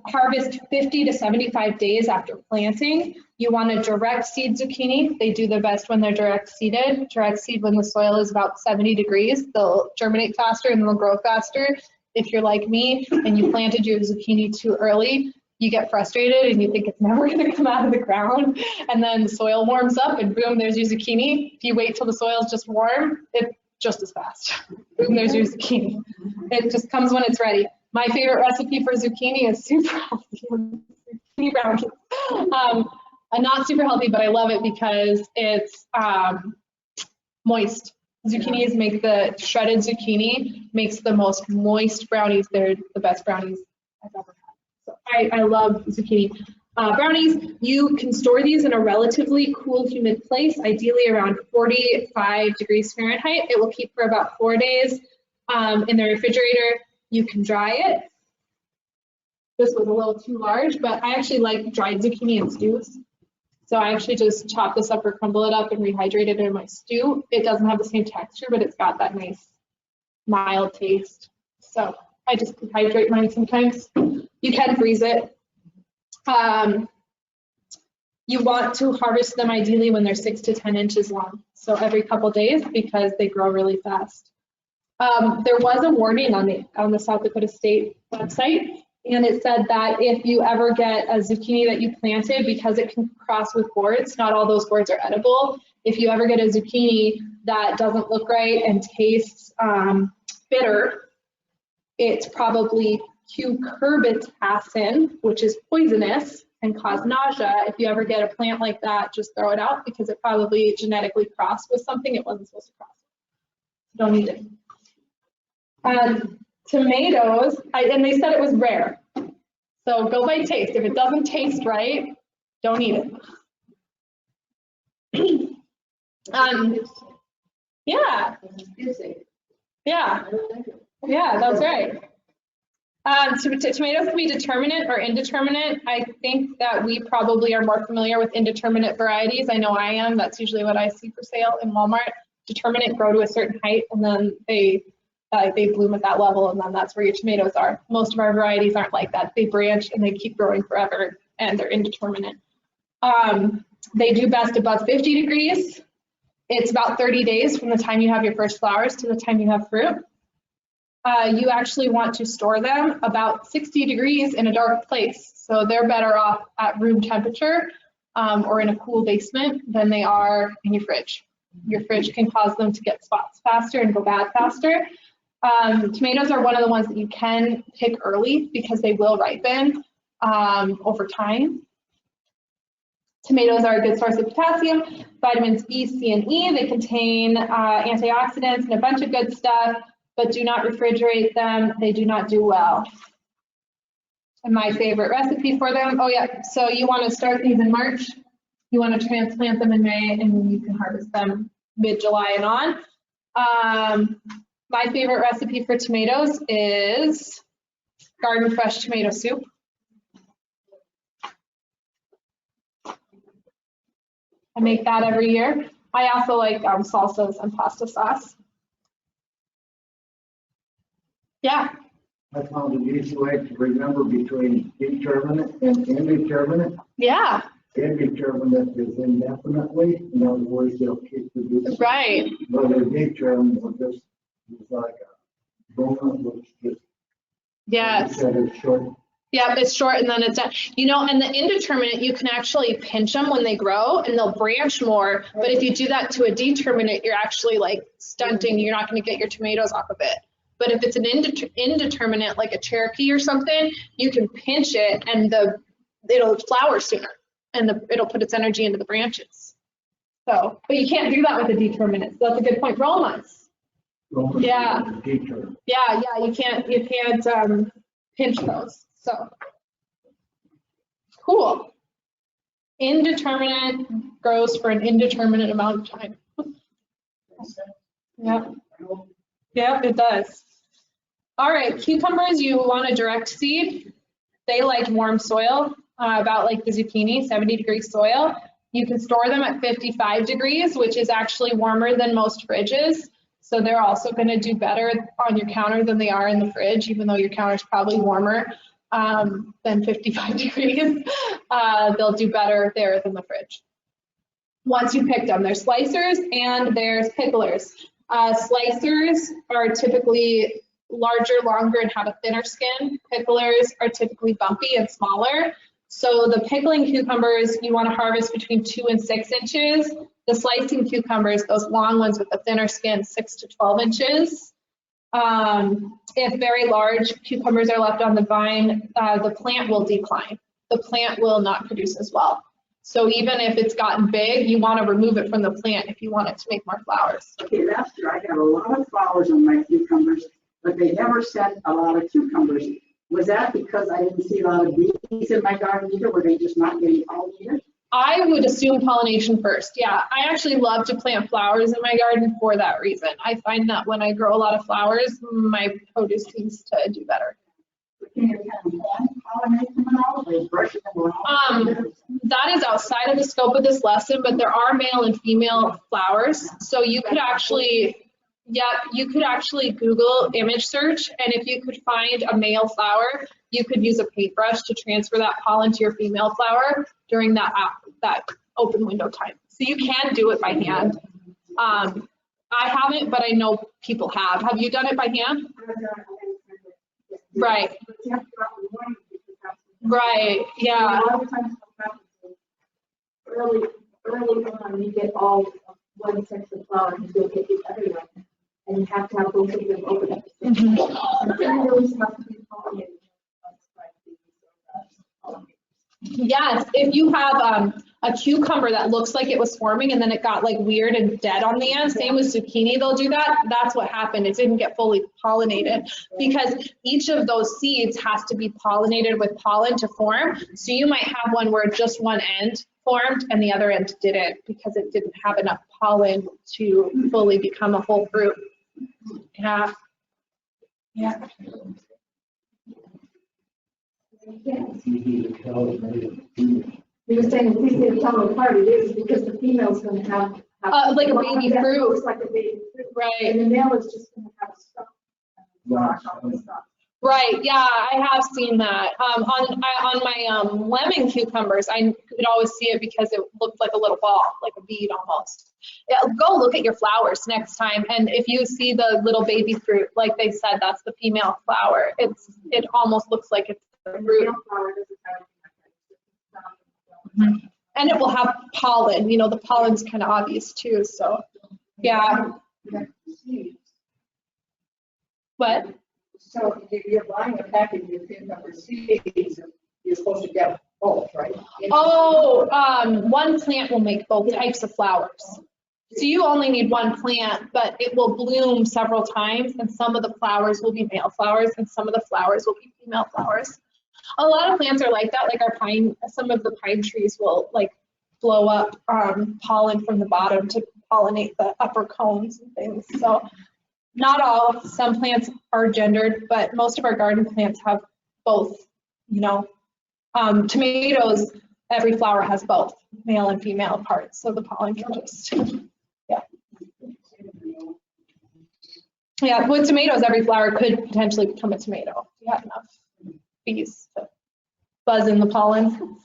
Harvest 50 to 75 days after planting. You want to direct seed zucchini. They do the best when they're direct seeded. Direct seed when the soil is about 70 degrees. They'll germinate faster and they'll grow faster. If you're like me and you planted your zucchini too early, you get frustrated and you think it's never going to come out of the ground. And then the soil warms up and boom, there's your zucchini. If you wait till the soil's just warm, it's just as fast. Boom, there's your zucchini. It just comes when it's ready. My favorite recipe for zucchini is super healthy zucchini brownies. Not super healthy, but I love it because it's moist. Zucchinis make the shredded zucchini makes the most moist brownies. They're the best brownies I've ever had. So I love zucchini brownies. You can store these in a relatively cool, humid place, ideally around 45 degrees Fahrenheit. It will keep for about 4 days in the refrigerator. You can dry it. This was a little too large, but I actually like dried zucchini in stews. So I actually just chop this up or crumble it up and rehydrate it in my stew. It doesn't have the same texture, but it's got that nice mild taste. So I just rehydrate mine sometimes. You can freeze it. You want to harvest them ideally when they're 6 to 10 inches long. So every couple days because they grow really fast. There was a warning on the South Dakota State website, and it said that if you ever get a zucchini that you planted, because it can cross with gourds, not all those gourds are edible. If you ever get a zucchini that doesn't look right and tastes bitter, it's probably cucurbitacin, which is poisonous and cause nausea. If you ever get a plant like that, just throw it out because it probably genetically crossed with something it wasn't supposed to cross. Don't eat it. Tomatoes, and they said it was rare. So go by taste. If it doesn't taste right, don't eat it. Yeah. Yeah, that's right. Tomatoes can be determinate or indeterminate. I think that we probably are more familiar with indeterminate varieties. I know I am. That's usually what I see for sale in Walmart. Determinate grow to a certain height and then they bloom at that level, and then that's where your tomatoes are. Most of our varieties aren't like that. They branch and they keep growing forever, and they're indeterminate. They do best above 50 degrees. It's about 30 days from the time you have your first flowers to the time you have fruit. You actually want to store them about 60 degrees in a dark place. So they're better off at room temperature or in a cool basement than they are in your fridge. Your fridge can cause them to get spots faster and go bad faster. Tomatoes are one of the ones that you can pick early because they will ripen over time. Tomatoes are a good source of potassium, vitamins B, C, and E. They contain antioxidants and a bunch of good stuff, but do not refrigerate them. They do not do well. And my favorite recipe for them, oh yeah, so you want to start these in March. You want to transplant them in May, and then you can harvest them mid-July and on. My favorite recipe for tomatoes is garden fresh tomato soup. I make that every year. I also like salsas and pasta sauce. Yeah. I found an easy way to remember between determinate and indeterminate. Yeah. Indeterminate is indefinitely, in other words, they'll keep producing. Right. But a determinate will just, it's like a donut, which just. Yes. It's short. Yeah, it's short and then it's done. You know, and the indeterminate, you can actually pinch them when they grow and they'll branch more. But if you do that to a determinate, you're actually like stunting. You're not going to get your tomatoes off of it. But if it's an indeterminate, like a Cherokee or something, you can pinch it and it'll flower sooner and it'll put its energy into the branches. So, but you can't do that with a determinate. So that's a good point for almonds. Yeah. Teacher. Yeah, you can't pinch those, so. Cool. Indeterminate grows for an indeterminate amount of time. Yeah. Yeah, it does. All right, cucumbers, you want a direct seed. They like warm soil, about like the zucchini, 70-degree soil. You can store them at 55 degrees, which is actually warmer than most fridges. So they're also going to do better on your counter than they are in the fridge, even though your counter is probably warmer than 55 degrees. They'll do better there than the fridge. Once you pick them, there's slicers and there's picklers. Slicers are typically larger, longer, and have a thinner skin. Picklers are typically bumpy and smaller. So the pickling cucumbers, you want to harvest between 2 and 6 inches. The slicing cucumbers, those long ones with the thinner skin, 6 to 12 inches. If very large cucumbers are left on the vine, the plant will decline. The plant will not produce as well. So even if it's gotten big, you want to remove it from the plant if you want it to make more flowers. Okay, that's true. I have a lot of flowers on my cucumbers, but they never sent a lot of cucumbers. Was that because I didn't see a lot of bees in my garden either? Were they just not getting pollinated? I would assume pollination first. Yeah, I actually love to plant flowers in my garden for that reason. I find that when I grow a lot of flowers, my produce seems to do better. Can you kind of pollinate them and all? They brush them around? That is outside of the scope of this lesson, but there are male and female flowers. So you could actually, you could actually Google image search, and if you could find a male flower, you could use a paintbrush to transfer that pollen to your female flower during that open window time. So you can do it by hand. I haven't, but I know people have. Have you done it by hand? Right. Right, yeah. A lot of times early on, you get all one sex of flowers and you'll get the other one. And you have to have both of them open at the same time. And then those have to be pollinated. Yes, if you have a cucumber that looks like it was forming and then it got like weird and dead on the end, same with zucchini, they'll do that. That's what happened. It didn't get fully pollinated because each of those seeds has to be pollinated with pollen to form. So you might have one where just one end formed and the other end didn't because it didn't have enough pollen to fully become a whole fruit. Yeah. Yeah. You were saying if we can tell them apart, it is because the female's going to have like a baby that fruit. looks like a baby fruit. Right. And the male is just going to have a stalk. Right, yeah, I have seen that. On my lemon cucumbers, I could always see it because it looked like a little ball, like a bead almost. Yeah, go look at your flowers next time, and if you see the little baby fruit, like they said, that's the female flower. It almost looks like it's a fruit. And it will have pollen. You know, the pollen's kind of obvious too. So, yeah. What? So if you're buying a package of cucumber seeds, you're supposed to get both, right? Oh, one plant will make both types of flowers. So you only need one plant, but it will bloom several times, and some of the flowers will be male flowers, and some of the flowers will be female flowers. A lot of plants are like that, like our pine, some of the pine trees will like blow up pollen from the bottom to pollinate the upper cones and things. So not all, some plants are gendered, but most of our garden plants have both, you know. Tomatoes, every flower has both male and female parts, so the pollen can just, yeah. Yeah, with tomatoes, every flower could potentially become a tomato. You have enough bees to buzz in the pollen.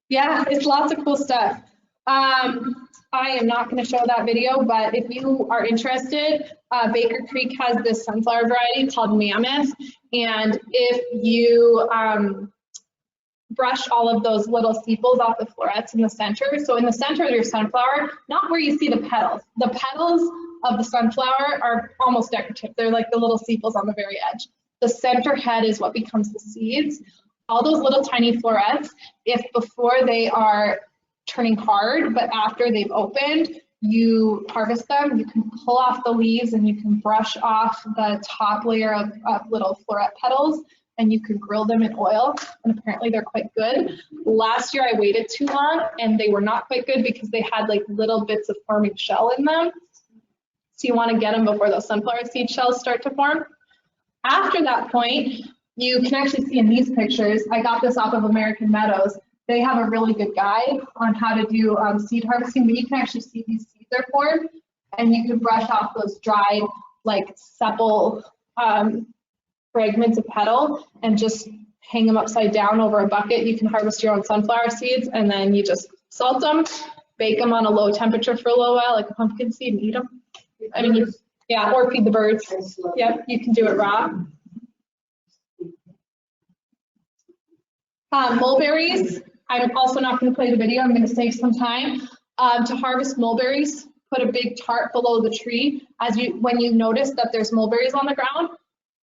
Yeah, it's lots of cool stuff. I am not going to show that video, but if you are interested, Baker Creek has this sunflower variety called Mammoth, and if you brush all of those little sepals off the florets in the center, so in the center of your sunflower, not where you see the petals of the sunflower are almost decorative. They're like the little sepals on the very edge. The center head is what becomes the seeds. All those little tiny florets, if before they are turning hard, but after they've opened, you harvest them, you can pull off the leaves and you can brush off the top layer of little floret petals, and you can grill them in oil, and apparently they're quite good. Last year I waited too long and they were not quite good because they had like little bits of forming shell in them. So you want to get them before those sunflower seed shells start to form. After that point, you can actually see in these pictures, I got this off of American Meadows. They have a really good guide on how to do seed harvesting, but you can actually see these seeds are formed, and you can brush off those dried, like sepal fragments of petal and just hang them upside down over a bucket. You can harvest your own sunflower seeds, and then you just salt them, bake them on a low temperature for a little while, like a pumpkin seed, and eat them. I mean, yeah, or feed the birds. Yep, you can do it raw. Mulberries, I'm also not going to play the video. I'm going to save some time. To harvest mulberries, put a big tarp below the tree. When you notice that there's mulberries on the ground,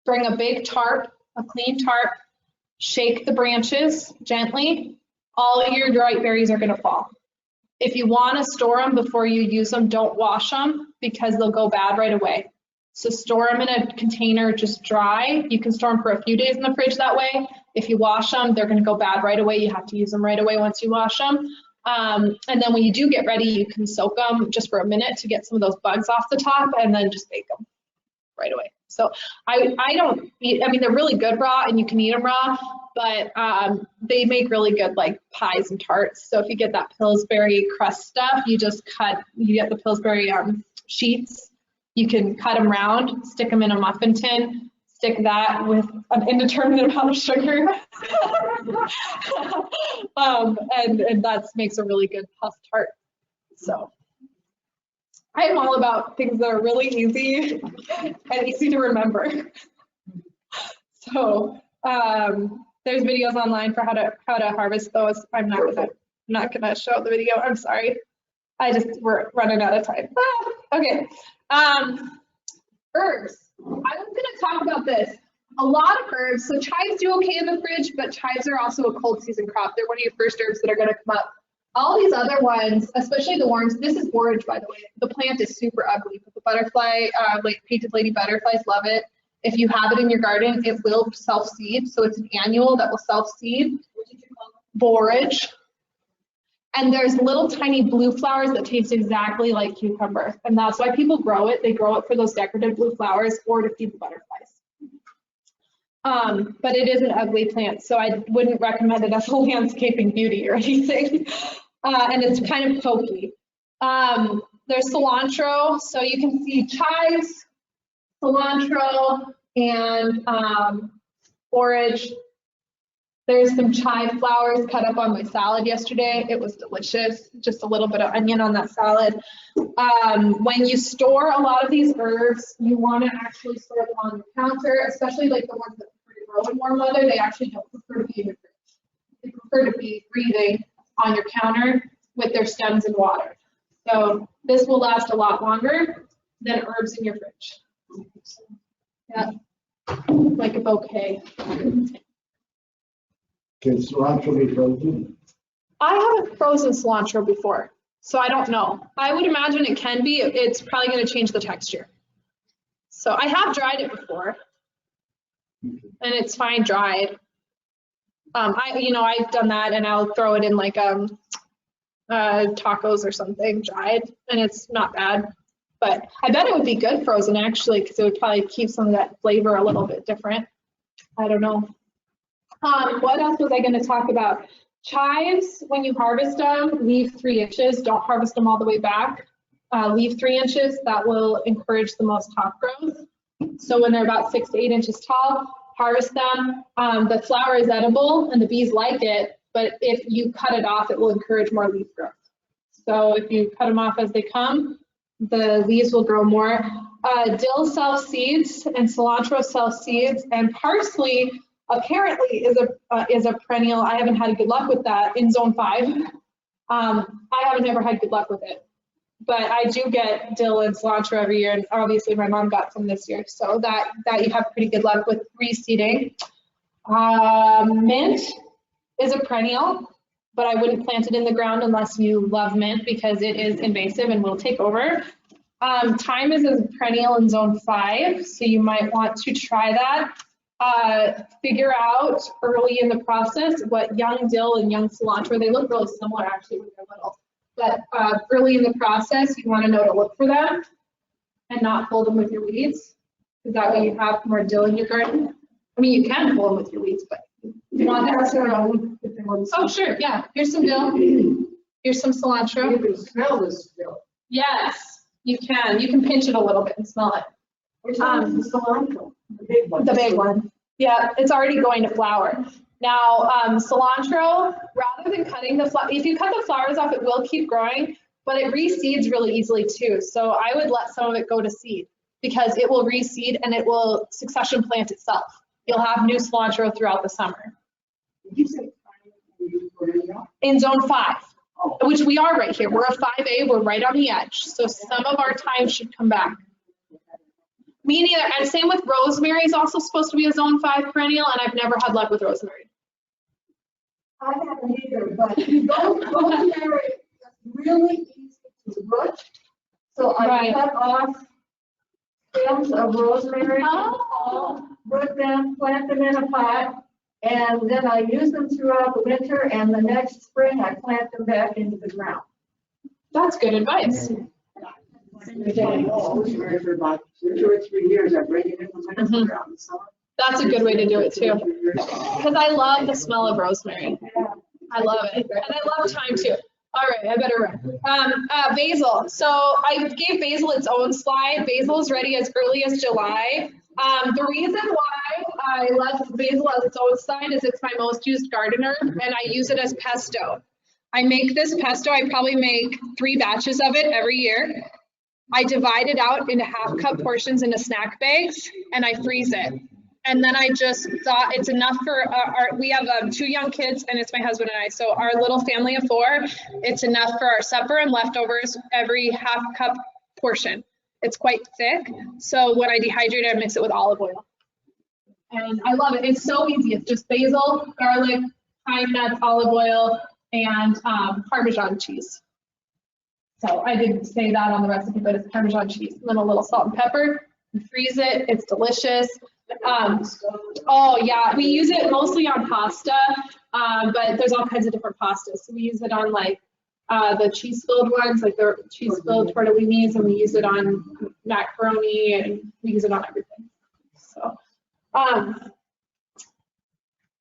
bring a big tarp, a clean tarp, shake the branches gently. All of your dried berries are going to fall. If you want to store them before you use them, don't wash them because they'll go bad right away. So store them in a container, just dry. You can store them for a few days in the fridge that way. If you wash them, they're going to go bad right away. You have to use them right away once you wash them. And then when you do get ready, you can soak them just for a minute to get some of those bugs off the top, and then just bake them right away. So I don't eat, I mean, they're really good raw and you can eat them raw, but they make really good like pies and tarts. So if you get that Pillsbury crust stuff, you get the Pillsbury sheets. You can cut them round, stick them in a muffin tin, stick that with an indeterminate amount of sugar. And that makes a really good puff tart. So I am all about things that are really easy and easy to remember. So there's videos online for how to harvest those. I'm not gonna show the video. I'm sorry. We're running out of time. Okay. Herbs. I was gonna talk about this. A lot of herbs. So chives do okay in the fridge, but chives are also a cold season crop. They're one of your first herbs that are gonna come up. All these other ones, especially the worms, this is forage, by the way. The plant is super ugly, but the butterfly, like painted lady butterflies love it. If you have it in your garden, it will self-seed. So it's an annual that will self-seed. What did you call it? Forage. And there's little tiny blue flowers that taste exactly like cucumber. And that's why people grow it. They grow it for those decorative blue flowers or to feed the butterflies. But it is an ugly plant, so I wouldn't recommend it as a landscaping beauty or anything. And it's kind of pokey. There's cilantro, so you can see chives, cilantro, and forage. There's some chive flowers cut up on my salad yesterday. It was delicious. Just a little bit of onion on that salad. When you store a lot of these herbs, you want to actually store them on the counter, especially like the ones that prefer to grow in warm weather. They actually don't prefer to be in your fridge. They prefer to be breathing on your counter with their stems in water. So this will last a lot longer than herbs in your fridge. Yeah, like a bouquet. Can cilantro be frozen? I haven't frozen cilantro before, so I don't know. I would imagine it can be. It's probably going to change the texture. So I have dried it before, and it's fine dried. I've done that, and I'll throw it in like tacos or something dried, and it's not bad. But I bet it would be good frozen actually, because it would probably keep some of that flavor a little bit different. I don't know. What else was I going to talk about? Chives, when you harvest them, leave 3 inches. Don't harvest them all the way back. Leave 3 inches. That will encourage the most top growth. So when they're about 6 to 8 inches tall, harvest them. The flower is edible and the bees like it, but if you cut it off, it will encourage more leaf growth. So if you cut them off as they come, the leaves will grow more. Dill self-seeds and cilantro self-seeds, and parsley apparently is a perennial. I haven't had good luck with that in zone 5. I haven't ever had good luck with it, but I do get dill and cilantro every year, and obviously my mom got some this year, so that you have pretty good luck with reseeding. Mint is a perennial. but I wouldn't plant it in the ground unless you love mint because it is invasive and will take over. Thyme is a perennial in zone 5, so you might want to try that. Figure out early in the process what young dill and young cilantro, they look really similar actually when they're little, but early in the process, you want to know to look for them and not pull them with your weeds, because that way you have more dill in your garden. I mean, you can pull them with your weeds, but you want that. Oh, sure, yeah. Here's some dill. Here's some cilantro. You can smell this still. Yes, you can. You can pinch it a little bit and smell it. Which one is the cilantro? The big one. The big one. Yeah, it's already going to flower. Now, cilantro, rather than cutting the flower, if you cut the flowers off, it will keep growing, but it reseeds really easily too. So I would let some of it go to seed because it will reseed and it will succession plant itself. You'll have new cilantro throughout the summer. Did you say perennial? In zone 5, which we are right here. We're a 5A, we're right on the edge. So some of our time should come back. Me neither. And same with rosemary is also supposed to be a zone 5 perennial, and I've never had luck with rosemary. I haven't either, but rosemary is really easy to root. So I Right. cut off stems of rosemary, Oh. root them, plant them in a pot, and then I use them throughout the winter, and the next spring I plant them back into the ground. That's good advice. Rosemary for about 2 or 3 years, I bring it in the ground in the summer. That's a good way to do it too. Because I love the smell of rosemary. I love it. And I love thyme too. All right, I better run. Basil. So I gave basil its own slide. Basil is ready as early as July. The reason why I left basil as its own slide is it's my most used garden herb and I use it as pesto. I make this pesto, I probably make 3 batches of it every year. I divide it out into half-cup portions into snack bags and I freeze it. And then I just thought it's enough for we have 2 young kids and it's my husband and I. So our little family of 4, it's enough for our supper and leftovers every half-cup portion. It's quite thick. So when I dehydrate it, I mix it with olive oil. And I love it. It's so easy. It's just basil, garlic, pine nuts, olive oil, and Parmesan cheese. So I didn't say that on the recipe, but it's Parmesan cheese and then a little salt and pepper. You freeze it. It's delicious. Oh yeah, we use it mostly on pasta, but there's all kinds of different pastas. So we use it on like the cheese-filled ones, like the cheese-filled tortellinis, and we use it on macaroni, and we use it on everything. So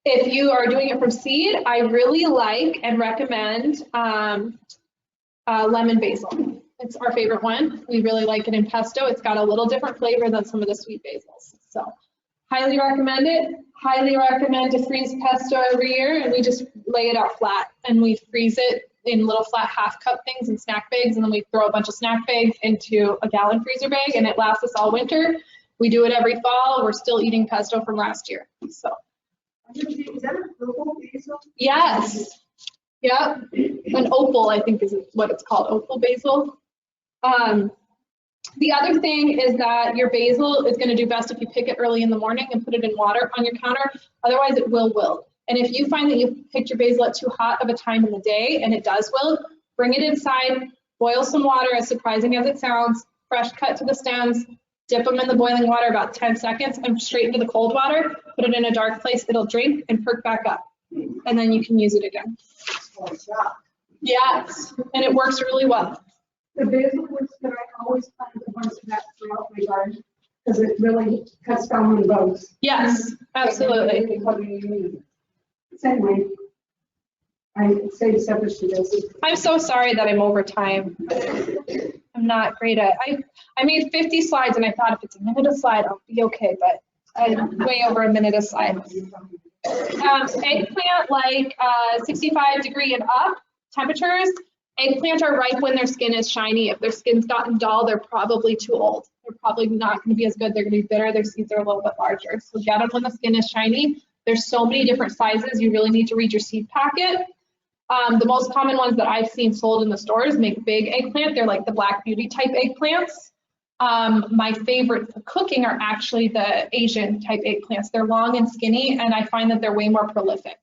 if you are doing it from seed, I really like and recommend lemon basil. It's our favorite one. We really like it in pesto. It's got a little different flavor than some of the sweet basils. So highly recommend it. Highly recommend to freeze pesto every year, and we just lay it out flat and we freeze it in little flat half-cup things and snack bags, and then we throw a bunch of snack bags into a gallon freezer bag, and it lasts us all winter. We do it every fall. We're still eating pesto from last year. So. Is that a purple basil? Yes. Yep. An opal, I think, is what it's called. Opal basil. The other thing is that your basil is going to do best if you pick it early in the morning and put it in water on your counter. Otherwise, it will wilt. And if you find that you picked your basil at too hot of a time in the day and it does wilt, bring it inside, boil some water, as surprising as it sounds, fresh cut to the stems, dip them in the boiling water about 10 seconds and straight into the cold water, put it in a dark place, it'll drink and perk back up. And then you can use it again. Yes, and it works really well. The basil works, but I always plant a bunch of that throughout my garden because it really cuts down on bugs. Yes, absolutely. Same way. I say separate to this. I'm so sorry that I'm over time. I'm not great at, I made 50 slides and I thought if it's a minute a slide, I'll be okay, but I'm way over a minute a slide. Eggplant, like 65 degree and up temperatures. Eggplant are ripe when their skin is shiny. If their skin's gotten dull, they're probably too old. They're probably not going to be as good. They're going to be bitter. Their seeds are a little bit larger. So get them when the skin is shiny. There's so many different sizes. You really need to read your seed packet. The most common ones that I've seen sold in the stores make big eggplant. They're like the Black Beauty type eggplants. My favorite for cooking are actually the Asian type eggplants. They're long and skinny, and I find that they're way more prolific.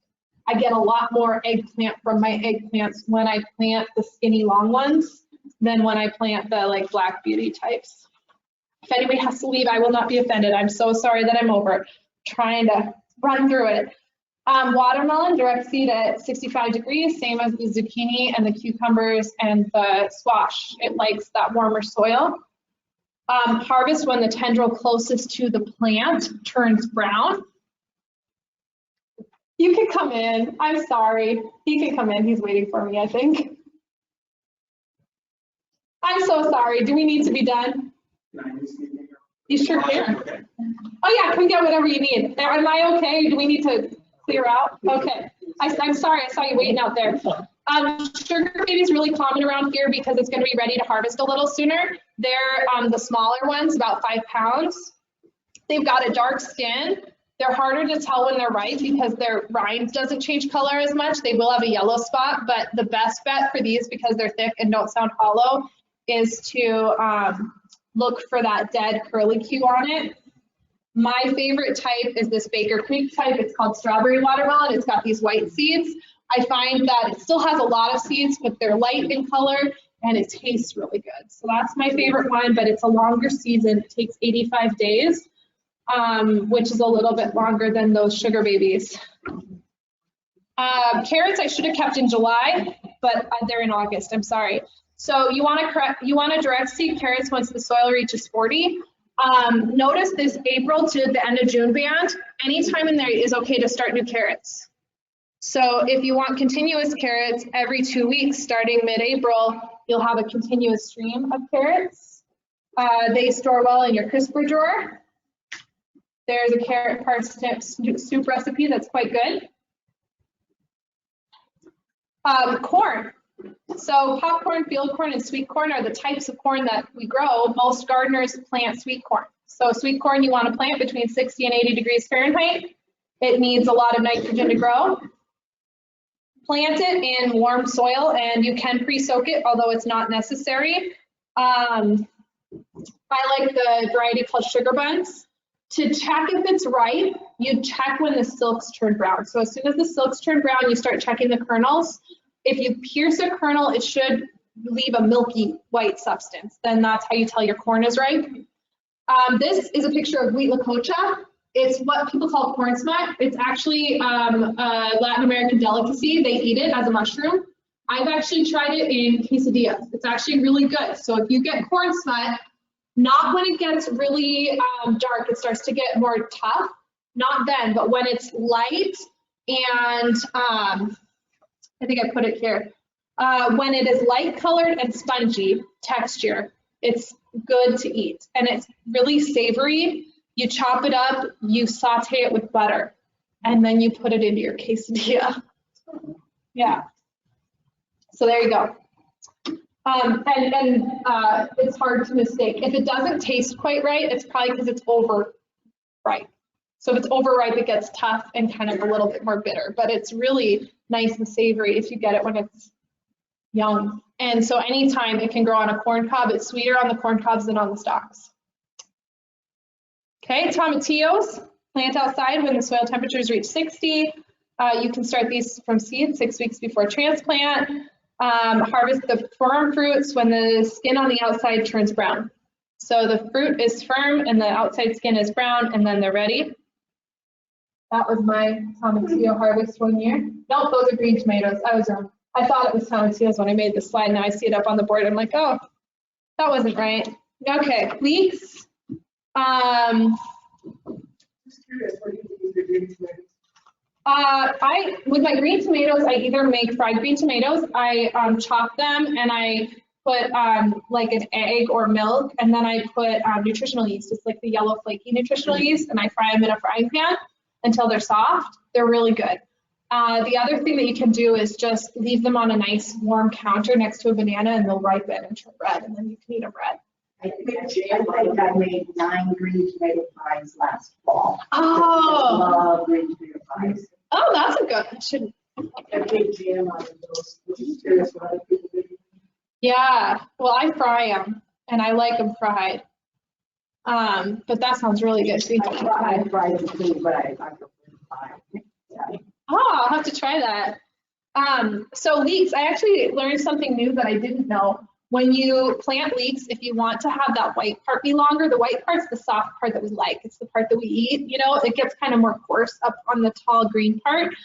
I get a lot more eggplant from my eggplants when I plant the skinny long ones than when I plant the like Black Beauty types. If anybody has to leave, I will not be offended. I'm so sorry that I'm over trying to run through it. Watermelon, direct seed at 65 degrees, same as the zucchini and the cucumbers and the squash. It likes that warmer soil. Harvest when the tendril closest to the plant turns brown. You can come in. I'm sorry. He can come in. He's waiting for me, I think. I'm so sorry. Do we need to be done? You sure can. Oh yeah, come get whatever you need. Am I okay? Do we need to clear out? Okay. I'm sorry. I saw you waiting out there. Sugar baby is really common around here because it's going to be ready to harvest a little sooner. They're the smaller ones, about 5 pounds. They've got a dark skin. They're harder to tell when they're ripe because their rind doesn't change color as much. They will have a yellow spot, but the best bet for these, because they're thick and don't sound hollow, is to look for that dead curlicue on it. My favorite type is this Baker Creek type. It's called strawberry watermelon. It's got these white seeds. I find that it still has a lot of seeds, but they're light in color and it tastes really good. So that's my favorite one, but it's a longer season. It takes 85 days. Which is a little bit longer than those sugar babies. Carrots I should have kept in July, but they're in August. I'm sorry. So you want to direct seed carrots once the soil reaches 40. Notice this April to the end of June band. Anytime in there is okay to start new carrots. So if you want continuous carrots every 2 weeks, starting mid-April, you'll have a continuous stream of carrots. They store well in your crisper drawer. There's a carrot parsnip soup recipe that's quite good. Corn. So popcorn, field corn, and sweet corn are the types of corn that we grow. Most gardeners plant sweet corn. So sweet corn you want to plant between 60 and 80 degrees Fahrenheit. It needs a lot of nitrogen to grow. Plant it in warm soil, and you can pre-soak it, although it's not necessary. I like the variety called sugar buns. To check if it's ripe, you check when the silks turn brown. So as soon as the silks turn brown, you start checking the kernels. If you pierce a kernel, it should leave a milky white substance. Then that's how you tell your corn is ripe. This is a picture of wheat lacocha. It's what people call corn smut. It's actually a Latin American delicacy. They eat it as a mushroom. I've actually tried it in quesadillas. It's actually really good. So if you get corn smut, not when it gets really dark, it starts to get more tough. Not then, but when it's light and I think I put it here. When it is light colored and spongy texture, it's good to eat. And it's really savory. You chop it up, you saute it with butter, and then you put it into your quesadilla. Yeah. So there you go. It's hard to mistake. If it doesn't taste quite right, it's probably because it's overripe. So if it's overripe, it gets tough and kind of a little bit more bitter, but it's really nice and savory if you get it when it's young. And so anytime it can grow on a corn cob, it's sweeter on the corn cobs than on the stalks. Okay, tomatillos, plant outside when the soil temperatures reach 60. You can start these from seed 6 weeks before transplant. Harvest the firm fruits when the skin on the outside turns brown. So the fruit is firm and the outside skin is brown, and then they're ready. That was my tomatillo harvest one year. Nope, those are green tomatoes. I was wrong. I thought it was tomatillos when I made the slide. Now I see it up on the board. I'm like, oh, that wasn't right. Okay, leeks. Just curious, what do you use your green tomatoes? With my green tomatoes, I either make fried green tomatoes, I chop them and I put like an egg or milk, and then I put nutritional yeast. It's like the yellow flaky nutritional yeast, and I fry them in a frying pan until they're soft. They're really good. The other thing that you can do is just leave them on a nice warm counter next to a banana, and they'll ripen and turn red, and then you can eat them red. I think I made 9 green tomato pies last fall. Oh. I love green tomato pies. Oh, that's a good. I should. A big jam on those. Just curious what other people do. Yeah. Well, I fry them, and I like them fried. But that sounds really good. I fried them too, but I prefer pie. Yeah. Oh, I'll have to try that. So leeks, I actually learned something new that I didn't know. When you plant leeks, if you want to have that white part be longer, the white part's the soft part that we like. It's the part that we eat, you know, it gets kind of more coarse up on the tall green part.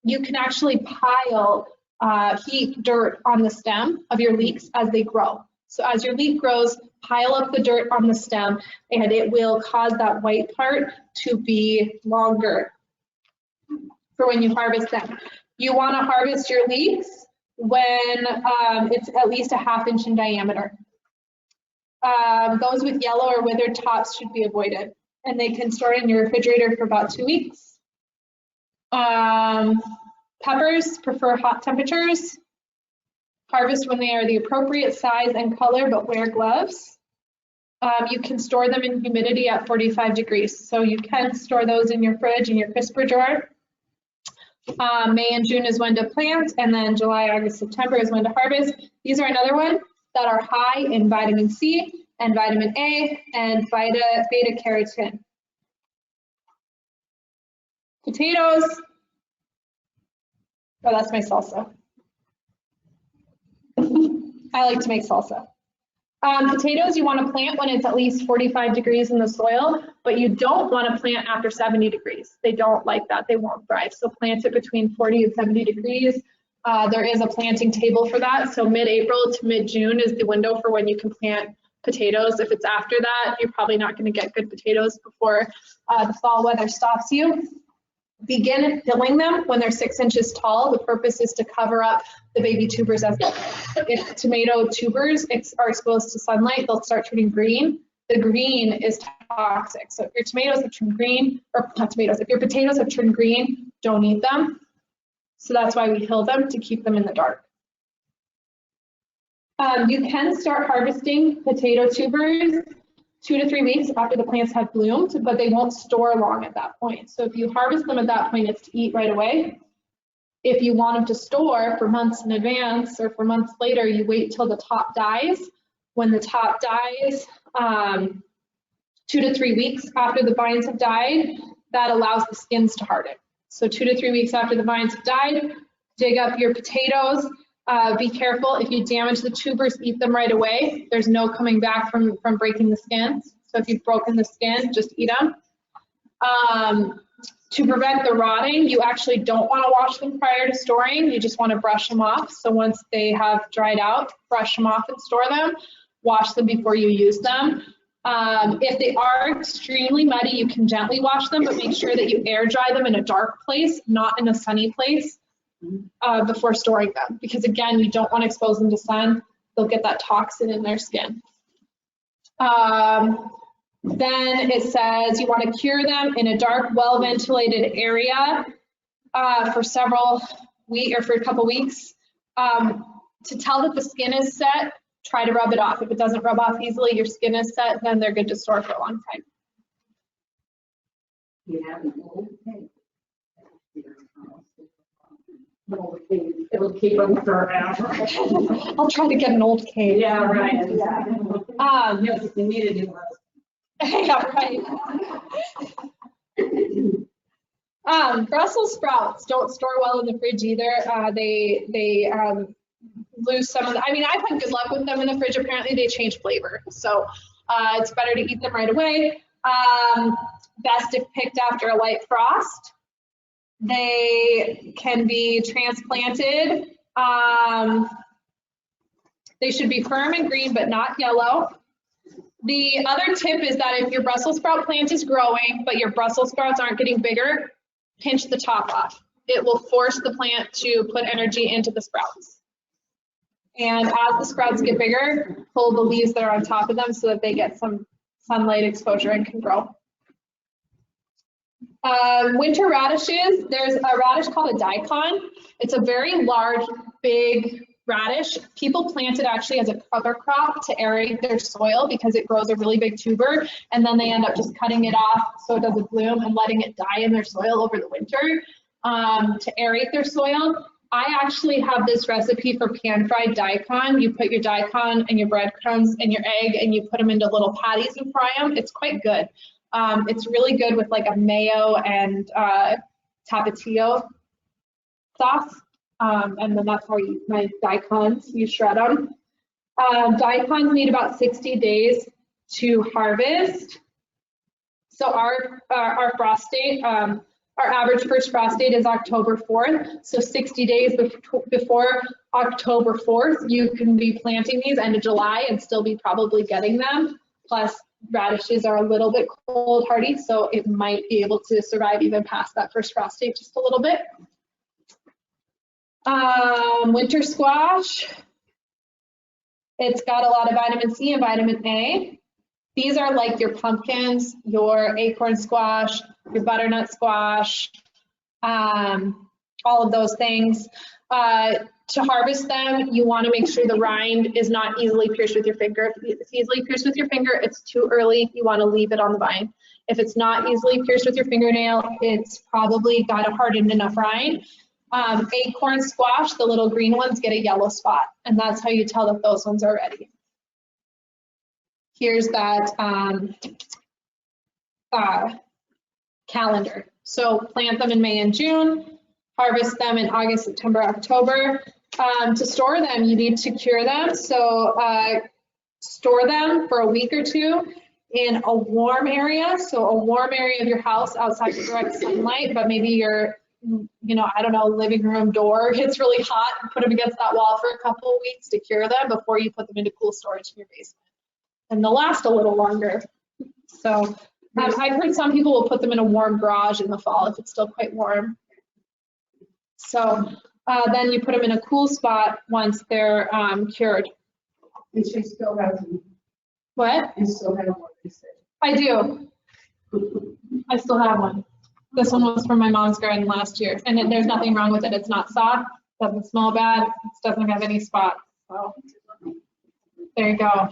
You can actually pile, heap dirt on the stem of your leeks as they grow. So as your leek grows, pile up the dirt on the stem and it will cause that white part to be longer for when you harvest them. You want to harvest your leeks when it's at least a ½ inch in diameter. Those with yellow or withered tops should be avoided, and they can store in your refrigerator for about 2 weeks. Peppers prefer hot temperatures. Harvest when they are the appropriate size and color, but wear gloves. You can store them in humidity at 45 degrees. So you can store those in your fridge, in your crisper drawer. May and June is when to plant, and then July, August, September is when to harvest. These are another one that are high in vitamin C and vitamin A and beta carotene. Potatoes. Oh, that's my salsa. I like to make salsa. Potatoes you want to plant when it's at least 45 degrees in the soil, but you don't want to plant after 70 degrees. They don't like that. They won't thrive. So plant it between 40 and 70 degrees. There is a planting table for that. So mid-April to mid-June is the window for when you can plant potatoes. If it's after that, you're probably not going to get good potatoes before the fall weather stops you. Begin filling them when they're 6 inches tall. The purpose is to cover up the baby tubers as they grow. If tomato tubers are exposed to sunlight, they'll start turning green. The green is toxic. So if your tomatoes have turned green, or not tomatoes, if your potatoes have turned green, don't eat them. So that's why we hill them, to keep them in the dark. You can start harvesting potato tubers 2 to 3 weeks after the plants have bloomed, but they won't store long at that point. So if you harvest them at that point, it's to eat right away. If you want them to store for months in advance or for months later, you wait till the top dies. When the top dies, 2 to 3 weeks after the vines have died, that allows the skins to harden. So 2 to 3 weeks after the vines have died, dig up your potatoes. Be careful, if you damage the tubers, eat them right away. There's no coming back from breaking the skins. So if you've broken the skin, just eat them. To prevent the rotting, you actually don't want to wash them prior to storing. You just want to brush them off. So once they have dried out, brush them off and store them. Wash them before you use them. If they are extremely muddy, you can gently wash them, but make sure that you air dry them in a dark place, not in a sunny place. Before storing them, because again, you don't want to expose them to sun. They'll get that toxin in their skin. Then it says you want to cure them in a dark, well-ventilated area for several weeks or for a couple weeks. To tell that the skin is set, try to rub it off. If it doesn't rub off easily, your skin is set, then they're good to store for a long time. Yeah. It'll keep them forever. I'll try to get an old cave. Yeah, right. Yes, you need to do those. Yeah, right. Brussels sprouts don't store well in the fridge either. They lose some of the, I mean, I've had good luck with them in the fridge. Apparently they change flavor. So it's better to eat them right away. Best if picked after a light frost. They can be transplanted. They should be firm and green, but not yellow. The other tip is that if your Brussels sprout plant is growing, but your Brussels sprouts aren't getting bigger, pinch the top off. It will force the plant to put energy into the sprouts. And as the sprouts get bigger, pull the leaves that are on top of them so that they get some sunlight exposure and can grow. Winter radishes, there's a radish called a daikon. It's a very large, big radish. People plant it actually as a cover crop to aerate their soil because it grows a really big tuber, and then they end up just cutting it off so it doesn't bloom and letting it die in their soil over the winter to aerate their soil. I actually have this recipe for pan-fried daikon. You put your daikon and your breadcrumbs and your egg and you put them into little patties and fry them. It's quite good. It's really good with like a mayo and tapatio sauce. And then that's how I use my daikons. You shred them. Daikons need about 60 days to harvest. So our frost date, our average first frost date is October 4th. So 60 days before October 4th, you can be planting these end of July and still be probably getting them. Plus radishes are a little bit cold hardy, so it might be able to survive even past that first frost date just a little bit. Winter squash. It's got a lot of vitamin C and vitamin A. These are like your pumpkins, your acorn squash, your butternut squash, all of those things. To harvest them, you want to make sure the rind is not easily pierced with your finger. If it's easily pierced with your finger, it's too early. You want to leave it on the vine. If it's not easily pierced with your fingernail, it's probably got a hardened enough rind. Acorn squash, the little green ones, get a yellow spot, and that's how you tell that those ones are ready. Here's that calendar. So plant them in May and June, harvest them in August, September, October. To store them, you need to cure them. So store them for a week or two in a warm area. So a warm area of your house outside of direct sunlight, but maybe your, I don't know, living room door gets really hot. Put them against that wall for a couple of weeks to cure them before you put them into cool storage in your basement. And they'll last a little longer. So I've heard some people will put them in a warm garage in the fall if it's still quite warm. So then you put them in a cool spot once they're cured. And she still has them. What? You still have what they say. I do. I still have one. This one was from my mom's garden last year, and there's nothing wrong with it. It's not soft, doesn't smell bad, it doesn't have any spots. So there you go.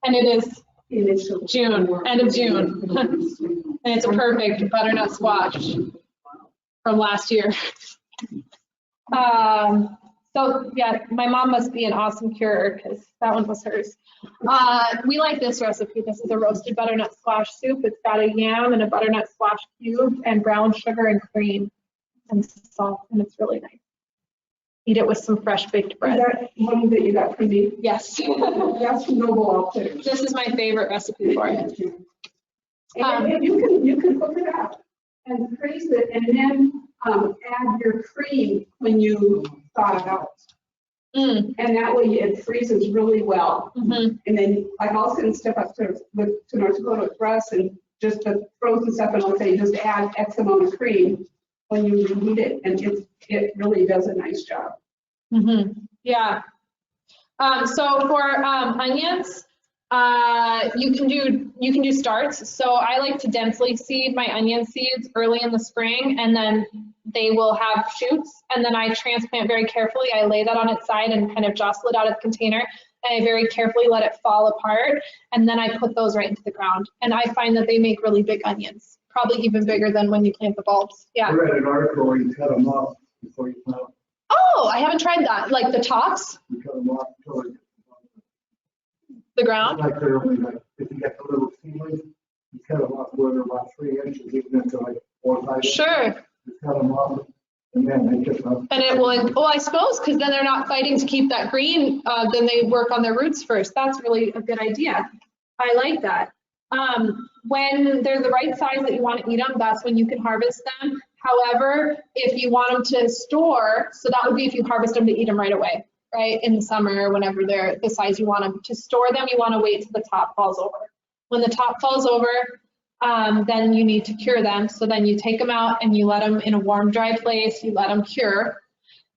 And it is June, end of June. And it's a perfect butternut squash from last year. So yeah, my mom must be an awesome curer because that one was hers. We like this recipe. This is a roasted butternut squash soup. It's got a yam and a butternut squash cube and brown sugar and cream and salt, and it's really nice. Eat it with some fresh baked bread. Is that one that you got from me? Yes. That's noble out there. This is my favorite recipe for it. And you can cook it up and freeze it and then add your cream when you thaw it out. And that way it freezes really well. And then like I'll send stuff up to North Dakota with Russ and just the frozen stuff, and I'll say just add X amount of cream when you reheat it, and it really does a nice job. Yeah. So for onions, you can do starts. So I like to densely seed my onion seeds early in the spring, and then they will have shoots, and then I transplant very carefully. I lay that on its side and kind of jostle it out of the container, and I very carefully let it fall apart, and then I put those right into the ground. And I find that they make really big onions, probably even bigger than when you plant the bulbs. Yeah. I read an article where you cut them off before you plant them. Oh, I haven't tried that. Like the tops, You cut them off until the ground. like they're only like, if you get the little seedlings, you cut them off where they're about 3 inches, even if they're like 4 or 5 inches. Sure. You cut them off, and then they just. And it will, well, I suppose, because then they're not fighting to keep that green, then they work on their roots first. That's really a good idea. I like that. When they're the right size that you want to eat them, that's when you can harvest them. However, if you want them to store, so that would be if you harvest them to eat them right away, right? In the summer, whenever they're the size you want them. To store them, you want to wait till the top falls over. When the top falls over, then you need to cure them. So then you take them out and you let them in a warm, dry place, you let them cure.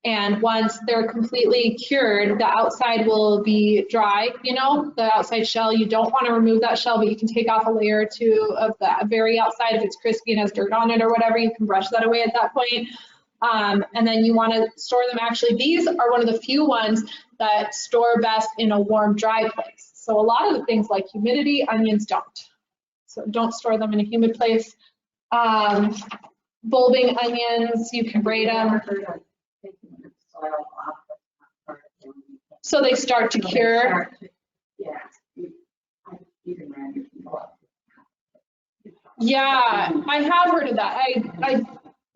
And once they're completely cured, the outside will be dry, the outside shell. You don't want to remove that shell, but you can take off a layer or two of the very outside. If it's crispy and has dirt on it or whatever, you can brush that away at that point. And then you want to store them. Actually, these are one of the few ones that store best in a warm, dry place. So a lot of the things like humidity, onions don't. So don't store them in a humid place. Bulbing onions, you can grate them. So they start to cure. Yeah, I have heard of that.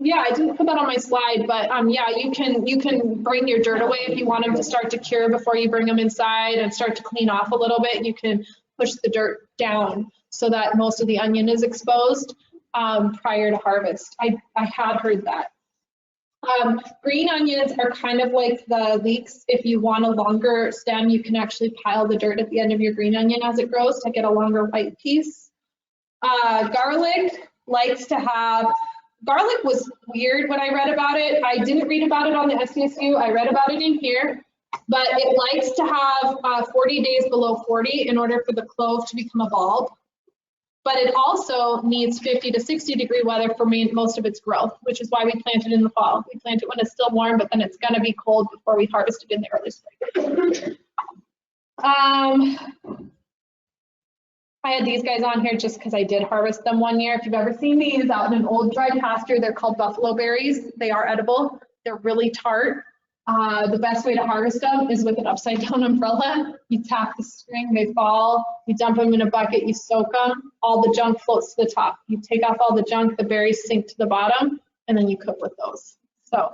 Yeah, I didn't put that on my slide, but yeah, you can bring your dirt away if you want them to start to cure before you bring them inside and start to clean off a little bit. You can push the dirt down so that most of the onion is exposed prior to harvest. I had heard that. Green onions are kind of like the leeks. If you want a longer stem, you can actually pile the dirt at the end of your green onion as it grows to get a longer white piece. Garlic likes to have, garlic was weird when I read about it. I didn't read about it on the SDSU. I read about it in here, but it likes to have 40 days below 40 in order for the clove to become a bulb. But it also needs 50 to 60 degree weather for most of its growth, which is why we plant it in the fall. We plant it when it's still warm, but then it's going to be cold before we harvest it in the early spring. I had these guys on here just because I did harvest them one year. If you've ever seen these out in an old dry pasture, they're called buffalo berries. They are edible. They're really tart. The best way to harvest them is with an upside down umbrella. You tap the string, they fall, you dump them in a bucket, you soak them, all the junk floats to the top. You take off all the junk, the berries sink to the bottom, and then you cook with those. So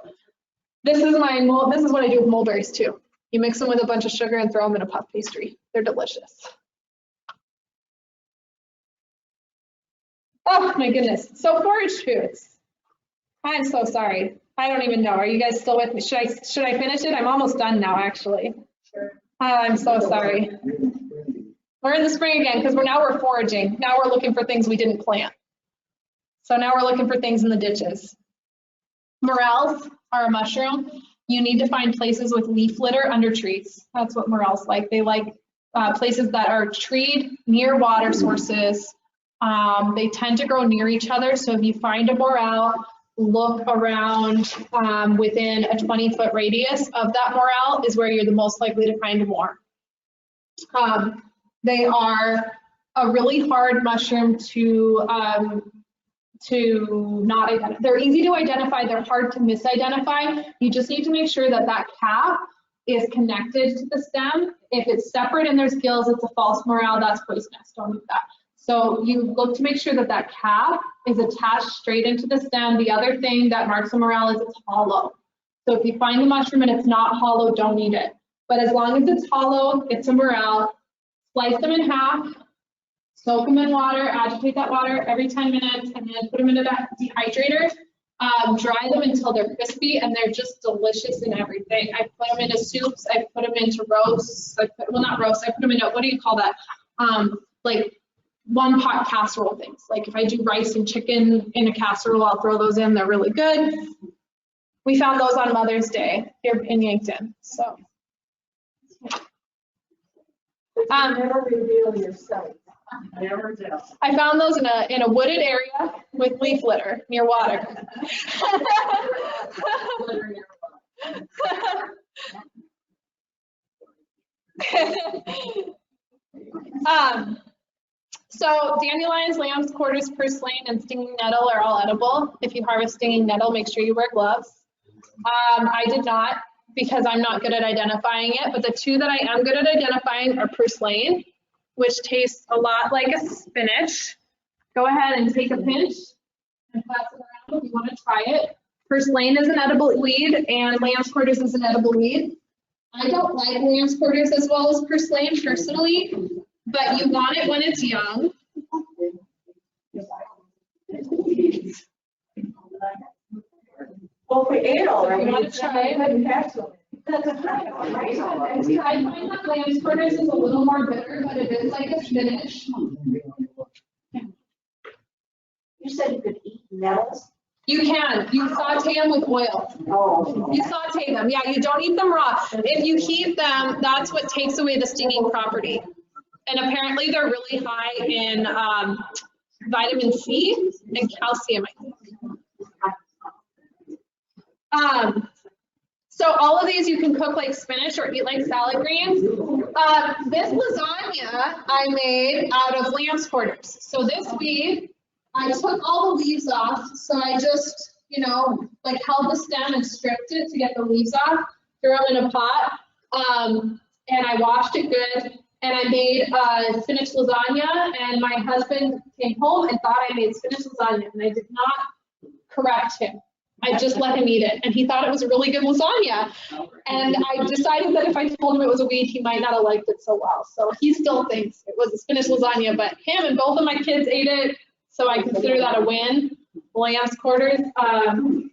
this is what I do with mulberries too. You mix them with a bunch of sugar and throw them in a puff pastry. They're delicious. Oh my goodness. So forage foods. I'm so sorry. I don't even know. Are you guys still with me? Should I finish it? I'm almost done now, actually. Sure. I'm so sorry. We're in the spring again because now we're foraging. Now we're looking for things we didn't plant. So now we're looking for things in the ditches. Morels are a mushroom. You need to find places with leaf litter under trees. That's what morels like. They like places that are treed near water sources. They tend to grow near each other. So if you find a morel, look around within a 20-foot radius of that morel is where you're the most likely to find more. They are a really hard mushroom to not identify. They're easy to identify, they're hard to misidentify. You just need to make sure that that cap is connected to the stem. If it's separate and there's gills, it's a false morel, that's poisonous, don't eat that. So you look to make sure that that cap is attached straight into the stem. The other thing that marks a morel is it's hollow. So if you find the mushroom and it's not hollow, don't eat it. But as long as it's hollow, it's a morel. Slice them in half, soak them in water, agitate that water every 10 minutes, and then put them in a dehydrator. Dry them until they're crispy, and they're just delicious in everything. I put them into soups, I put them into roasts, well, not roasts, I put them into, what do you call that? Like one pot casserole things. Like if I do rice and chicken in a casserole, I'll throw those in, they're really good. We found those on Mother's Day here in Yankton, so. Never reveal your site. Never do. I found those in a wooded area with leaf litter near water. So dandelions, lamb's quarters, purslane, and stinging nettle are all edible. If you harvest stinging nettle, make sure you wear gloves. I did not because I'm not good at identifying it, but the two that I am good at identifying are purslane, which tastes a lot like a spinach. Go ahead and take a pinch and pass it around if you want to try it. Purslane is an edible weed and lamb's quarters is an edible weed. I don't like lamb's quarters as well as purslane personally, but you want it when it's young. Well, if we ate all, You want to try it? I find that lamb's quarters is a little more bitter, but it is like a spinach. You said you could eat nettles? You can. You saute them with oil. Oh. You saute them. Yeah, you don't eat them raw. If you heat them, that's what takes away the stinging property. And apparently they're really high in vitamin C and calcium, I think. So all of these you can cook like spinach or eat like salad greens. This lasagna I made out of lamb's quarters. So this weed, I took all the leaves off. So I just, you know, like held the stem and stripped it to get the leaves off, threw them in a pot, and I washed it good. And I made spinach lasagna, and my husband came home and thought I made spinach lasagna, and I did not correct him. I just let him eat it, and he thought it was a really good lasagna. And I decided that if I told him it was a weed, he might not have liked it so well. So he still thinks it was a spinach lasagna, but him and both of my kids ate it, so I consider that a win. Lamb's quarters.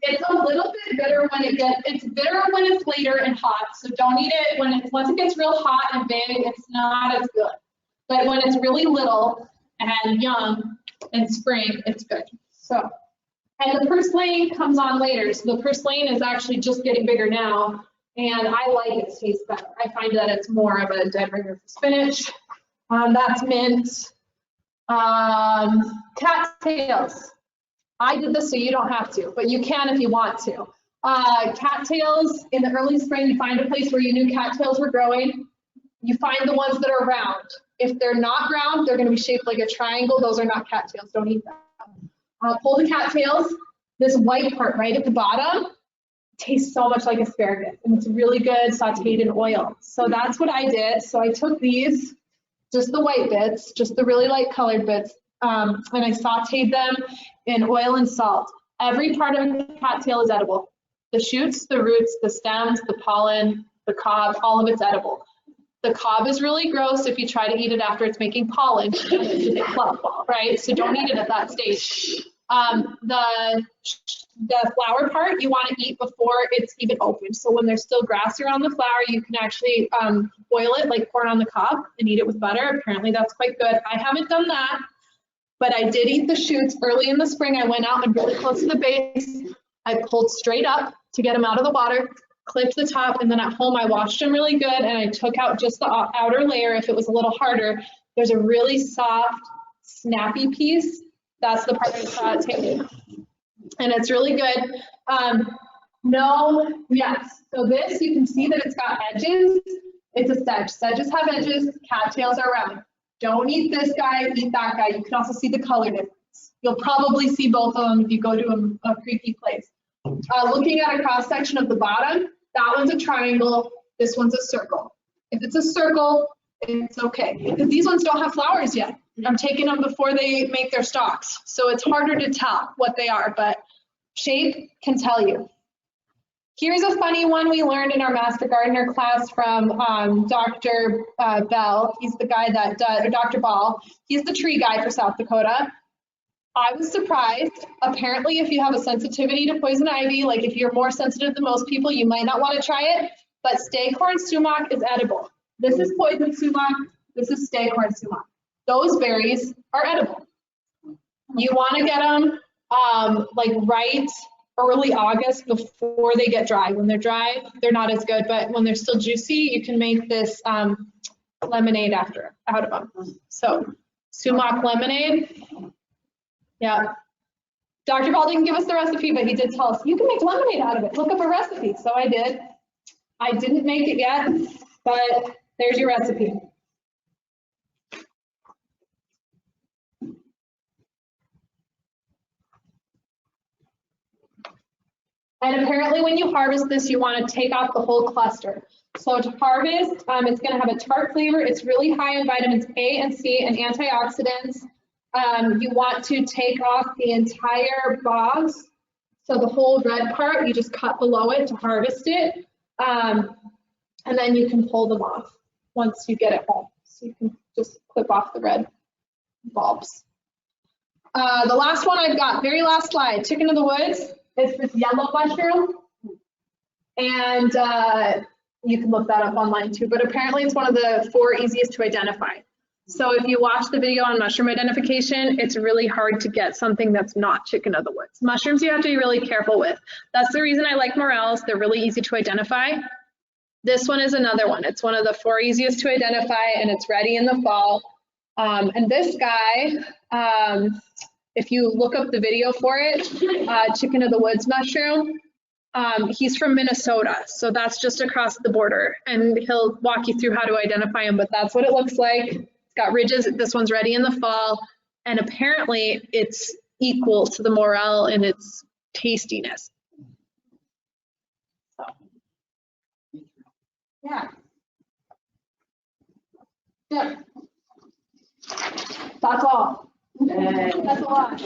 It's a little bit bitter when it's bitter when it's later and hot. So don't eat it once it gets real hot and big, it's not as good. But when it's really little and young in spring, it's good. So, and the purslane comes on later. So the purslane is actually just getting bigger now, and I like its taste better. I find that it's more of a dead ringer for spinach. That's mint. Cattails. I did this so you don't have to, but you can if you want to. Cattails, in the early spring, you find a place where you knew cattails were growing. You find the ones that are round. If they're not round, they're going to be shaped like a triangle. Those are not cattails. Don't eat them. Pull the cattails. This white part right at the bottom tastes so much like asparagus, and it's really good sauteed in oil. So that's what I did. So I took these, just the white bits, just the really light colored bits, and I sauteed them in oil and salt. Every part of a cattail is edible. The shoots, the roots, the stems, the pollen, the cob, all of it's edible. The cob is really gross if you try to eat it after it's making pollen, it's a fluff ball, right? So don't eat it at that stage. The flower part you want to eat before it's even open. So when there's still grass around the flower, you can actually boil it like corn on the cob and eat it with butter. Apparently that's quite good. I haven't done that, but I did eat the shoots early in the spring. I went out and really close to the base. I pulled straight up to get them out of the water, clipped the top, and then at home I washed them really good, and I took out just the outer layer if it was a little harder. There's a really soft, snappy piece. That's the part I sauteed. And it's really good. So this, you can see that it's got edges. It's a sedge. Sedges have edges, cattails are round. Don't eat this guy, eat that guy. You can also see the color difference. You'll probably see both of them if you go to a creepy place. Looking at a cross section of the bottom, that one's a triangle, this one's a circle. If it's a circle, it's okay, because these ones don't have flowers yet. I'm taking them before they make their stalks, so it's harder to tell what they are, but shape can tell you. Here's a funny one we learned in our Master Gardener class from Dr. Bell. He's the guy that does, or Dr. Ball. He's the tree guy for South Dakota. I was surprised. Apparently, if you have a sensitivity to poison ivy, like if you're more sensitive than most people, you might not want to try it, but staghorn sumac is edible. This is poison sumac, this is staghorn sumac. Those berries are edible. You want to get them like right early August before they get dry. When they're dry, they're not as good, but when they're still juicy, you can make this lemonade out of them. So sumac lemonade. Yeah. Dr. Ball didn't give us the recipe, but he did tell us, you can make lemonade out of it. Look up a recipe. So I did. I didn't make it yet, but there's your recipe. And apparently when you harvest this, you want to take off the whole cluster. So to harvest, it's going to have a tart flavor. It's really high in vitamins A and C and antioxidants. You want to take off the entire bogs. So the whole red part, you just cut below it to harvest it. And then you can pull them off once you get it home. So you can just clip off the red bulbs. The last one I've got, very last slide, chicken of the woods. It's this yellow mushroom. And you can look that up online too, but apparently it's one of the 4 easiest to identify. So if you watch the video on mushroom identification, it's really hard to get something that's not chicken of the woods. Mushrooms you have to be really careful with. That's the reason I like morels. They're really easy to identify. This one is another one. It's one of the 4 easiest to identify, and it's ready in the fall. And this guy, if you look up the video for it, chicken of the woods mushroom, he's from Minnesota, so that's just across the border, and he'll walk you through how to identify him, but that's what it looks like. Got ridges. This one's ready in the fall, and apparently it's equal to the morel in its tastiness. So, yeah. Yeah. That's all. That's a lot.